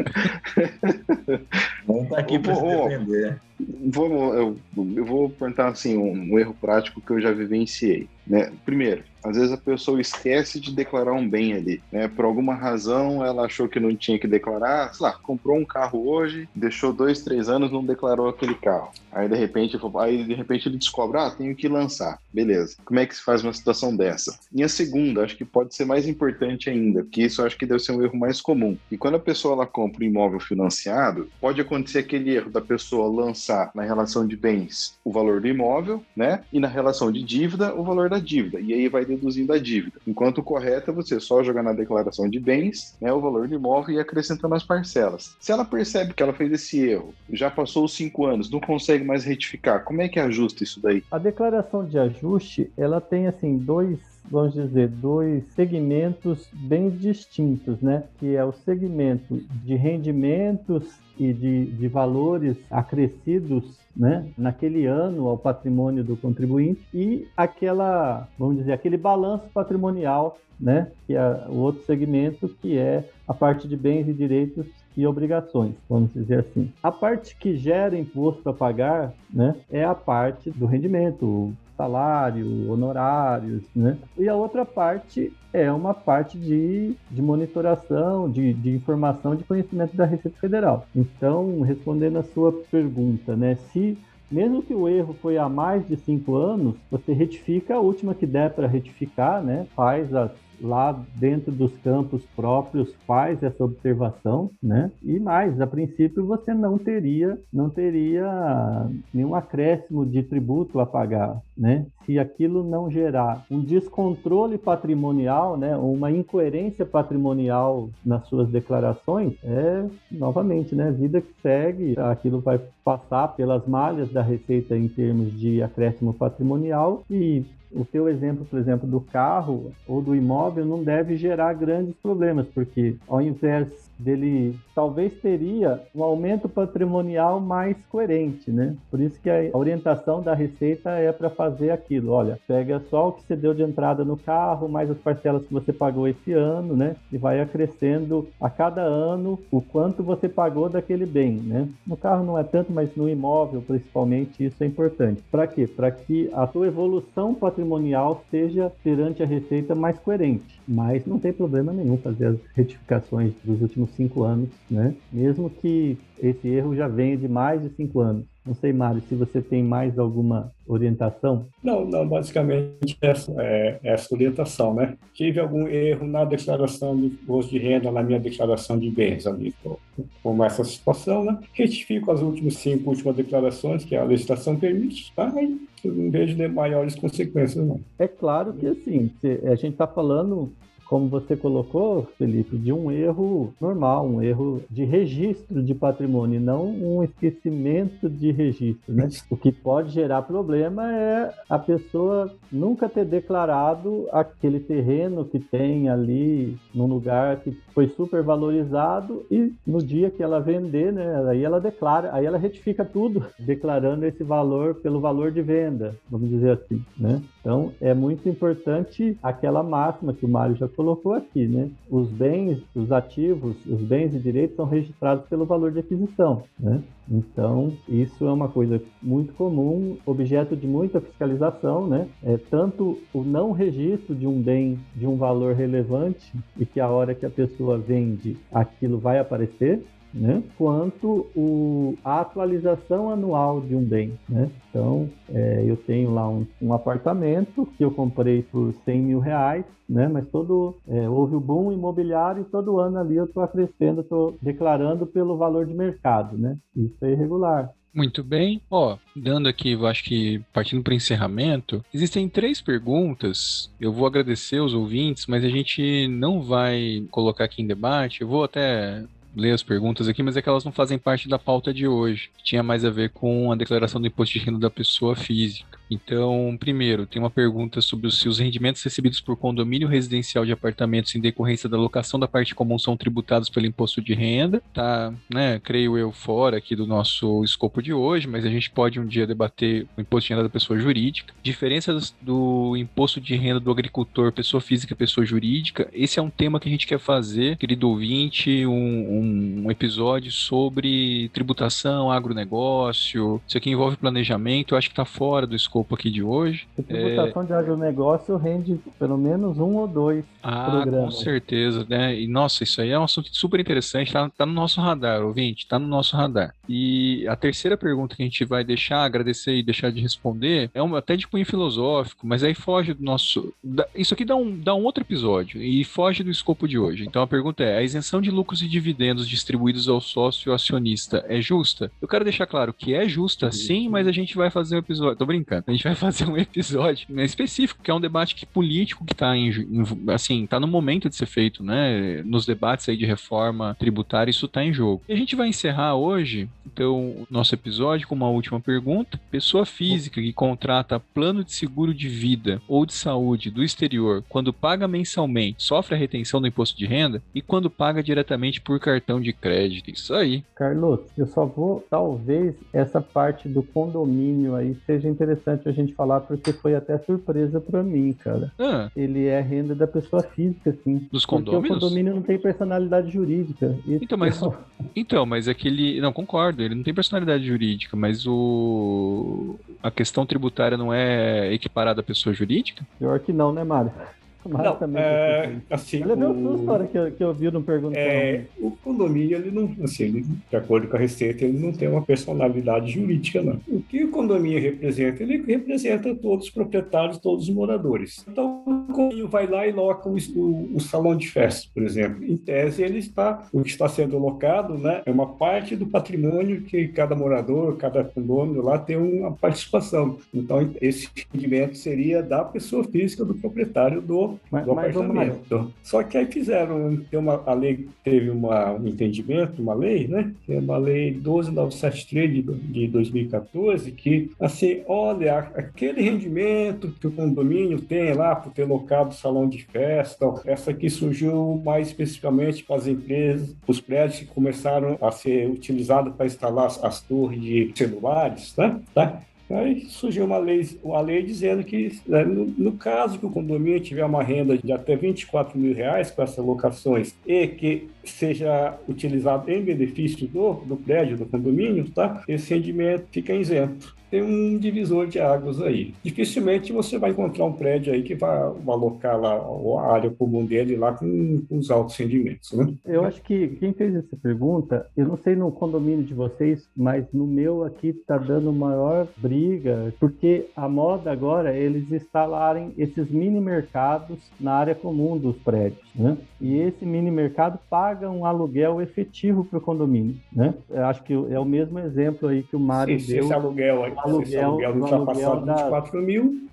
Não tá aqui para se defender. Eu vou perguntar assim, um erro prático que eu já vivenciei, né? Primeiro, às vezes a pessoa esquece de declarar um bem ali, né? Por alguma razão ela achou que não tinha que declarar, sei lá, comprou um carro hoje, deixou 2, 3 anos, não declarou aquele carro. Aí de repente ele descobre, tenho que lançar. Beleza. Como é que se faz uma situação dessa? E a segunda, acho que pode ser mais importante ainda, que isso eu acho que deve ser um erro mais comum. E quando a pessoa ela compra um imóvel financiado, pode acontecer aquele erro da pessoa lançar na relação de bens o valor do imóvel, né? E na relação de dívida, o valor da dívida. E aí vai deduzindo a dívida. Enquanto o correto é você só jogar na declaração de bens, né, o valor do imóvel e acrescentando as parcelas. Se ela percebe que ela fez esse erro, já passou os 5 anos, não consegue mais retificar, como é que ajusta isso daí? A declaração de ajuste, ela tem assim dois segmentos bem distintos, né? Que é o segmento de rendimentos e de valores acrescidos, né, naquele ano ao patrimônio do contribuinte e aquele balanço patrimonial, né, que é o outro segmento, que é a parte de bens e direitos e obrigações, vamos dizer assim. A parte que gera imposto a pagar, né, é a parte do rendimento, salário, honorários, né? E a outra parte é uma parte de monitoração, de informação, de conhecimento da Receita Federal. Então, respondendo a sua pergunta, né? Se mesmo que o erro foi há mais de 5 anos, você retifica a última que der para retificar, né? Faz lá dentro dos campos próprios, faz essa observação, né? E mais, a princípio você não teria nenhum acréscimo de tributo a pagar, né? Se aquilo não gerar um descontrole patrimonial, né? Uma incoerência patrimonial nas suas declarações, novamente, né? Vida que segue, aquilo vai passar pelas malhas da Receita em termos de acréscimo patrimonial e o teu exemplo, por exemplo, do carro ou do imóvel não deve gerar grandes problemas, porque ao invés dele, talvez teria um aumento patrimonial mais coerente, né? Por isso que a orientação da Receita é para fazer aquilo. Olha, pega só o que você deu de entrada no carro, mais as parcelas que você pagou esse ano, né? E vai acrescendo a cada ano o quanto você pagou daquele bem, né? No carro não é tanto, mas no imóvel, principalmente, isso é importante. Para quê? Para que a sua evolução patrimonial seja perante a Receita mais coerente. Mas não tem problema nenhum fazer as retificações dos últimos 5 anos, né? Mesmo que esse erro já venha de mais de 5 anos. Não sei, Mário, se você tem mais alguma orientação? Não, basicamente essa orientação, né? Tive algum erro na declaração de imposto de renda, na minha declaração de bens ali, como essa situação, né? Retifico as últimas 5 declarações que a legislação permite, tá? E não vejo maiores consequências, não. É claro que, assim, a gente está falando, como você colocou, Felipe, de um erro normal, um erro de registro de patrimônio, não um esquecimento de registro, né? O que pode gerar problema é a pessoa nunca ter declarado aquele terreno que tem ali num lugar que foi super valorizado e no dia que ela vender, né, aí ela declara, aí ela retifica tudo, declarando esse valor pelo valor de venda, vamos dizer assim, né? Então, é muito importante aquela máxima que o Mário já colocou aqui, né? Os bens, os ativos, os bens e direitos são registrados pelo valor de aquisição, né? Então, isso é uma coisa muito comum, objeto de muita fiscalização, né? Tanto o não registro de um bem de um valor relevante e que a hora que a pessoa vende, aquilo vai aparecer, né? Quanto a atualização anual de um bem, né? Então, eu tenho lá um apartamento que eu comprei por R$100 mil, né? Mas houve o boom imobiliário e todo ano ali eu estou acrescendo, estou declarando pelo valor de mercado, né? Isso é irregular. Muito bem. Dando aqui, eu acho que partindo para o encerramento, existem 3 perguntas. Eu vou agradecer os ouvintes, mas a gente não vai colocar aqui em debate. Eu vou até ler as perguntas aqui, mas é que elas não fazem parte da pauta de hoje. Tinha mais a ver com a declaração do imposto de renda da pessoa física. Então, primeiro, tem uma pergunta sobre se os rendimentos recebidos por condomínio residencial de apartamentos em decorrência da locação da parte comum são tributados pelo imposto de renda. Tá, né, creio eu, fora aqui do nosso escopo de hoje, mas a gente pode um dia debater o imposto de renda da pessoa jurídica. Diferenças do imposto de renda do agricultor, pessoa física e pessoa jurídica. Esse é um tema que a gente quer fazer, querido ouvinte, um episódio sobre tributação, agronegócio. Isso aqui envolve planejamento, eu acho que está fora do escopo aqui de hoje. A tributação de agronegócio rende pelo menos 1 ou 2 programas. Com certeza, né? E nossa, isso aí é um assunto super interessante, tá no nosso radar, ouvinte, tá no nosso radar. E a terceira pergunta que a gente vai agradecer e deixar de responder, até de cunho filosófico, mas aí foge do nosso... Isso aqui dá um outro episódio e foge do escopo de hoje. Então a pergunta é, a isenção de lucros e dividendos distribuídos ao sócio acionista é justa? Eu quero deixar claro que é justa, sim, mas a gente vai fazer um episódio... Tô brincando. A gente vai fazer um episódio específico, que é um debate político que tá tá no momento de ser feito, né? Nos debates aí de reforma tributária, isso tá em jogo. E a gente vai encerrar hoje, então, o nosso episódio com uma última pergunta. Pessoa física que contrata plano de seguro de vida ou de saúde do exterior, quando paga mensalmente, sofre a retenção do imposto de renda? E quando paga diretamente por cartão de crédito? Isso aí. Carlos, eu só vou, talvez, essa parte do condomínio aí seja interessante a gente falar, porque foi até surpresa pra mim, cara. Ele é renda da pessoa física, sim. Dos condôminos? Porque o condomínio não tem personalidade jurídica. Mas aquele... Não, concordo, ele não tem personalidade jurídica, mas a questão tributária não é equiparada à pessoa jurídica? Pior que não, né, Mário? Não, assim, ele é meu susto, hora que eu vi no perguntão. O condomínio, ele não, assim, de acordo com a Receita, ele não tem uma personalidade jurídica, não. O que o condomínio representa? Ele representa todos os proprietários, todos os moradores. Então, o condomínio vai lá e loca o salão de festa, por exemplo. Em tese, o que está sendo locado, né, é uma parte do patrimônio que cada morador, cada condomínio lá tem uma participação. Então, esse rendimento seria da pessoa física, do proprietário do apartamento. Só que aí a lei teve um entendimento, uma lei, né? Que é uma lei 12973 de 2014, que, assim, olha, aquele rendimento que o condomínio tem lá por ter locado salão de festa, essa aqui surgiu mais especificamente para as empresas, os prédios que começaram a ser utilizados para instalar as torres de celulares, né? Tá? Aí surgiu uma lei dizendo que, no caso que o condomínio tiver uma renda de até R$24 mil com essas locações e que seja utilizado em benefício do prédio, do condomínio, tá? Esse rendimento fica isento. Tem um divisor de águas aí. Dificilmente você vai encontrar um prédio aí que vai alocar lá a área comum dele lá com os altos rendimentos, né? Eu acho que quem fez essa pergunta, eu não sei no condomínio de vocês, mas no meu aqui tá dando maior briga, porque a moda agora é eles instalarem esses mini mercados na área comum dos prédios, né? E esse mini mercado paga um aluguel efetivo para o condomínio, né? Eu acho que é o mesmo exemplo aí que o Mário deu. Esse aluguel aí. Esse aluguel não tinha passado 24 mil,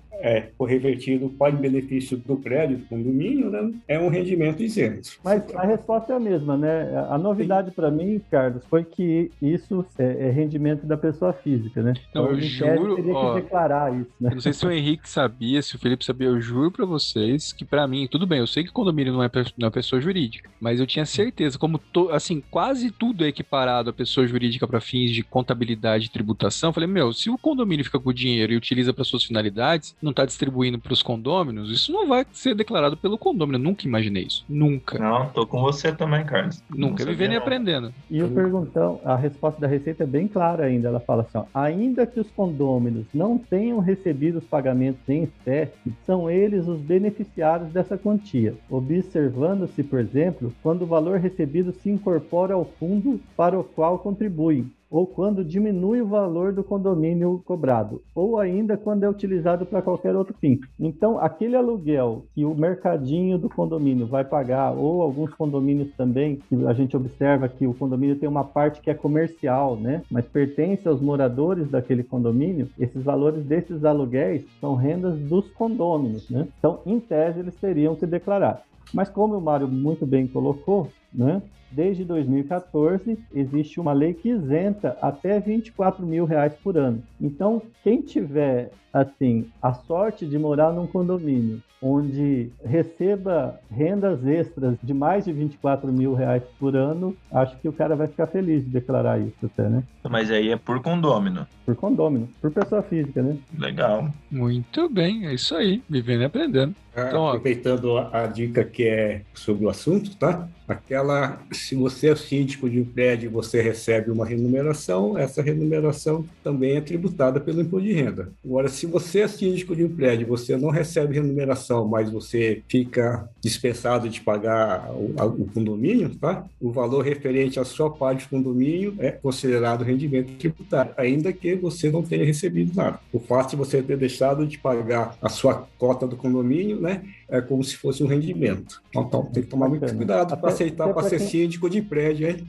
foi revertido para o benefício do prédio, do condomínio, né? É um rendimento isento. Mas a resposta é a mesma, né? A novidade para mim, Carlos, foi que isso é rendimento da pessoa física, né? Não, eu juro, teria que declarar isso, né? Eu não sei se o Henrique sabia, se o Felipe sabia, eu juro para vocês que para mim, tudo bem, eu sei que condomínio não é pessoa jurídica, mas eu tinha certeza, como assim, quase tudo é equiparado à pessoa jurídica para fins de contabilidade e tributação, eu falei, se o condomínio fica com o dinheiro e utiliza para suas finalidades, não está distribuindo para os condôminos, isso não vai ser declarado pelo condômino. Eu nunca imaginei isso. Nunca. Não, tô com você também, Carlos. Nunca vivendo e aprendendo. E o perguntão, a resposta da Receita é bem clara ainda. Ela fala assim, ainda que os condôminos não tenham recebido os pagamentos em espécie, são eles os beneficiários dessa quantia, observando-se, por exemplo, quando o valor recebido se incorpora ao fundo para o qual contribuem, ou quando diminui o valor do condomínio cobrado, ou ainda quando é utilizado para qualquer outro fim. Então, aquele aluguel que o mercadinho do condomínio vai pagar, ou alguns condomínios também, que a gente observa que o condomínio tem uma parte que é comercial, né? Mas pertence aos moradores daquele condomínio, esses valores desses aluguéis são rendas dos condôminos, né? Então, em tese, eles teriam que declarar. Mas como o Mário muito bem colocou, né? Desde 2014, existe uma lei que isenta até R$24 mil por ano. Então, quem tiver, assim, a sorte de morar num condomínio onde receba rendas extras de mais de R$24 mil por ano, acho que o cara vai ficar feliz de declarar isso até, né? Mas aí é por condômino. Por condômino, por pessoa física, né? Legal. Muito bem, é isso aí. Vivendo e aprendendo. Então, aproveitando a dica que é sobre o assunto, tá? Se você é síndico de um prédio e você recebe uma remuneração, essa remuneração também é tributada pelo imposto de renda. Agora, se você é síndico de um prédio e você não recebe remuneração, mas você fica dispensado de pagar o condomínio, tá? O valor referente à sua parte do condomínio é considerado rendimento tributário, ainda que você não tenha recebido nada. O fato de você ter deixado de pagar a sua cota do condomínio, né, é como se fosse um rendimento. Então tem que tomar muito cuidado para aceitar para ser síndico de prédio, hein?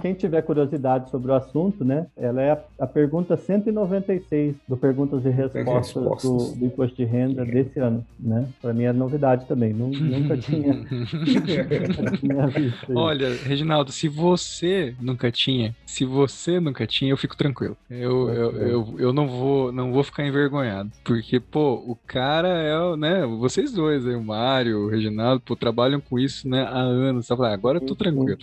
Quem tiver curiosidade sobre o assunto, né, ela é a pergunta 196 do Perguntas e Respostas do Imposto de Renda desse ano, né? Para mim é novidade também, nunca tinha visto. Olha, Reginaldo, se você nunca tinha, eu fico tranquilo. Eu não vou ficar envergonhado, porque, pô, o cara né, vocês dois, o Mário, o Reginaldo, pô, trabalham com isso, né, há anos, tá? Agora eu tô tranquilo.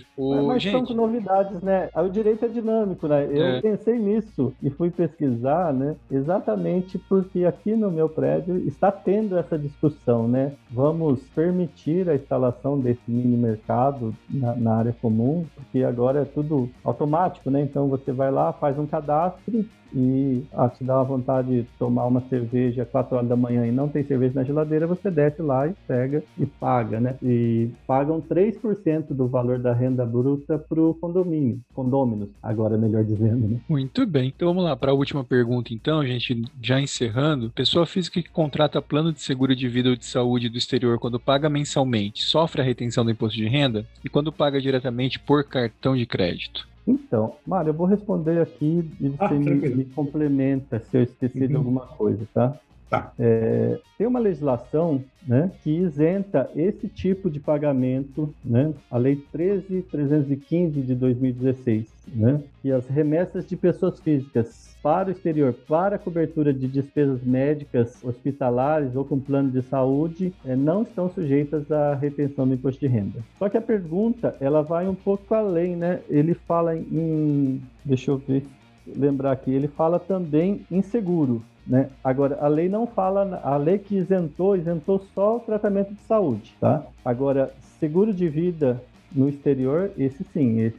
Mas gente, são novidades, né? O direito é dinâmico, né? Eu pensei nisso e fui pesquisar, né? Exatamente porque aqui no meu prédio está tendo essa discussão, né? Vamos permitir a instalação desse mini mercado na área comum, porque agora é tudo automático, né? Então você vai lá, faz um cadastro e te dá uma vontade de tomar uma cerveja às 4 horas da manhã e não tem cerveja na geladeira, você desce lá e pega e paga, né? E pagam 3% do valor da renda bruta para o condôminos, agora melhor dizendo, né? Muito bem. Então vamos lá para a última pergunta, então, gente, já encerrando. Pessoa física que contrata plano de seguro de vida ou de saúde do exterior quando paga mensalmente, sofre a retenção do imposto de renda? E quando paga diretamente por cartão de crédito? Então, Mário, eu vou responder aqui e você me complementa se eu esqueci de alguma coisa, tá? Tá. Tem uma legislação, né, que isenta esse tipo de pagamento, né? A Lei 13.315 de 2016, né? E as remessas de pessoas físicas para o exterior, para a cobertura de despesas médicas, hospitalares ou com plano de saúde, não estão sujeitas à retenção do imposto de renda. Só que a pergunta, ela vai um pouco além, né? Ele fala deixa eu lembrar aqui, ele fala também em seguro, né? Agora, a lei não fala, a lei que isentou só o tratamento de saúde, tá? Agora, seguro de vida no exterior, esse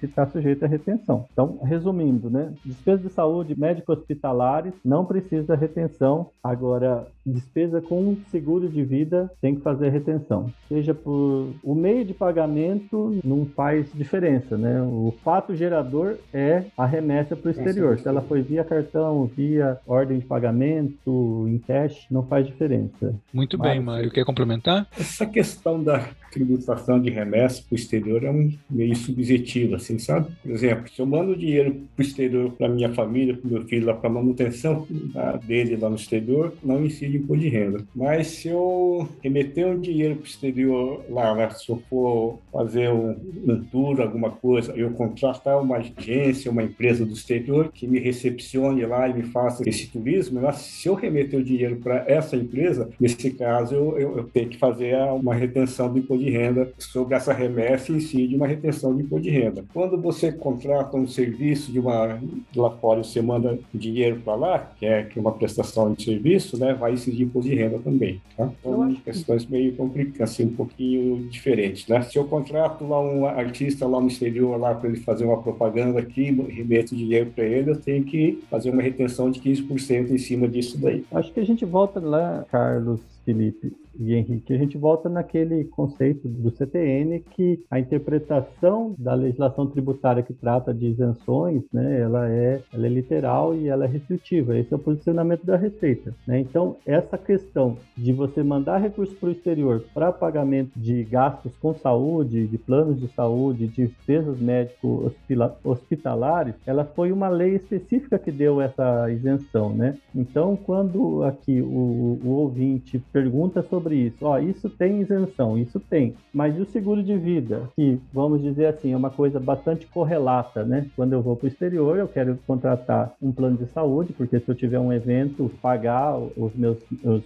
está sujeito à retenção. Então, resumindo, né? Despesa de saúde médico-hospitalares não precisa retenção. Agora, despesa com seguro de vida tem que fazer retenção. Seja por o meio de pagamento, não faz diferença, né? O fato gerador é a remessa para o exterior. Se ela foi via cartão, via ordem de pagamento, em cash, não faz diferença. Muito bem, Mário. Quer complementar? Essa questão da tributação de remessa para o exterior é meio subjetivo, assim, sabe? Por exemplo, se eu mando dinheiro para o exterior para minha família, para o meu filho, lá para a manutenção dele lá no exterior, não incide imposto de renda. Mas se eu remeter um dinheiro para o exterior lá, né, se eu for fazer um tour, alguma coisa, eu contratar uma agência, uma empresa do exterior que me recepcione lá e me faça esse turismo, né, se eu remeter o dinheiro para essa empresa, nesse caso eu tenho que fazer uma retenção do imposto de renda sobre essa remessa em si, de uma retenção de imposto de renda. Quando você contrata um serviço lá fora, você manda dinheiro para lá, que é uma prestação de serviço, né, vai incidir imposto de renda também, tá? Então, questões meio complicadas, assim, um pouquinho diferentes, né? Se eu contrato lá um artista lá no exterior lá para ele fazer uma propaganda aqui, remeto dinheiro para ele, eu tenho que fazer uma retenção de 15% em cima disso daí. Acho que a gente volta lá, Carlos, Felipe e Henrique, a gente volta naquele conceito do CTN, que a interpretação da legislação tributária que trata de isenções, né, ela é literal e ela é restritiva. Esse é o posicionamento da Receita, né? Então, essa questão de você mandar recursos para o exterior para pagamento de gastos com saúde, de planos de saúde, de despesas médico-hospitalares, ela foi uma lei específica que deu essa isenção, né? Então, quando aqui o ouvinte pergunta sobre isso, isso tem isenção, isso tem, mas e o seguro de vida, que, vamos dizer assim, é uma coisa bastante correlata, né? Quando eu vou para o exterior, eu quero contratar um plano de saúde, porque se eu tiver um evento, pagar os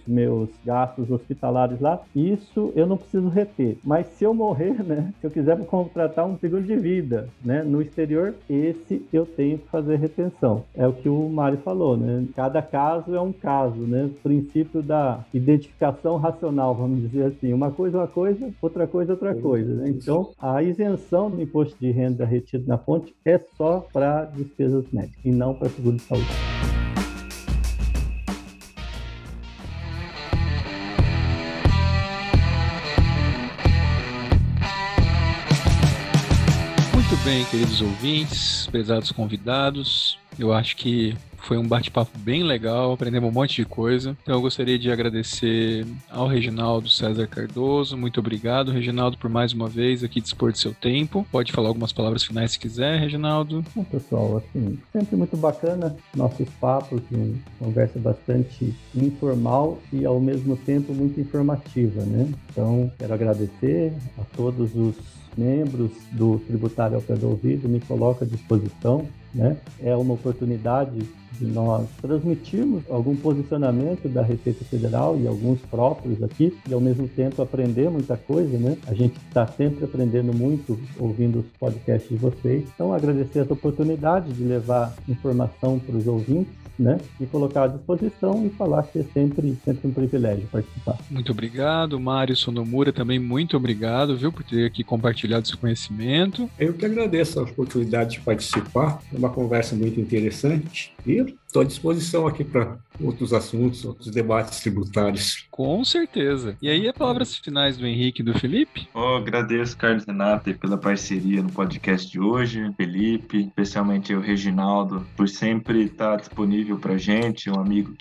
meus gastos hospitalares lá, isso eu não preciso reter, mas se eu morrer, né? Se eu quiser contratar um seguro de vida, né? No exterior, esse eu tenho que fazer retenção. É o que o Mário falou, né? Cada caso é um caso, né? O princípio da identificação racional, vamos dizer assim. Uma coisa, outra coisa, outra coisa, né? Então, a isenção do imposto de renda retido na fonte é só para despesas médicas e não para seguro de saúde. Muito bem, queridos ouvintes, prezados convidados, eu acho que foi um bate-papo bem legal, aprendemos um monte de coisa. Então eu gostaria de agradecer ao Reginaldo César Cardoso. Muito obrigado, Reginaldo, por mais uma vez aqui dispor de seu tempo. Pode falar algumas palavras finais se quiser, Reginaldo. Bom, pessoal, assim, sempre muito bacana nossos papos, uma conversa bastante informal e ao mesmo tempo muito informativa, né? Então, quero agradecer a todos os membros do Tributário ao Pé do Ouvido, me coloco à disposição, né? É uma oportunidade de nós transmitirmos algum posicionamento da Receita Federal e alguns próprios aqui, e ao mesmo tempo aprender muita coisa, né? A gente está sempre aprendendo muito ouvindo os podcasts de vocês. Então, agradecer essa oportunidade de levar informação para os ouvintes, né? E colocar à disposição e falar que é sempre um privilégio participar. Muito obrigado, Mário Sonomura, também muito obrigado, viu, por ter aqui compartilhado seu conhecimento. Eu que agradeço a oportunidade de participar, é uma conversa muito interessante e estou à disposição aqui para outros assuntos, outros debates tributários. Com certeza. E aí, as palavras finais do Henrique e do Felipe? Agradeço, Carlos Renato, pela parceria no podcast de hoje, Felipe, especialmente o Reginaldo, por sempre estar disponível para a gente, um amigo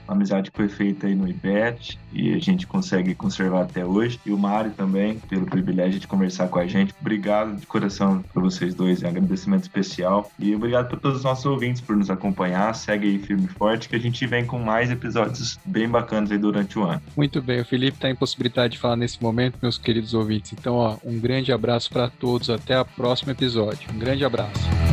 uma amizade que foi feita aí no IBET e a gente consegue conservar até hoje. E o Mário também, pelo privilégio de conversar com a gente. Obrigado de coração para vocês dois, um agradecimento especial. E obrigado para todos os nossos ouvintes por nos acompanhar. Segue aí firme e forte que a gente vem com mais episódios bem bacanas aí durante o ano. Muito bem, o Felipe está em possibilidade de falar nesse momento, meus queridos ouvintes. Então, um grande abraço para todos, até o próximo episódio. Um grande abraço.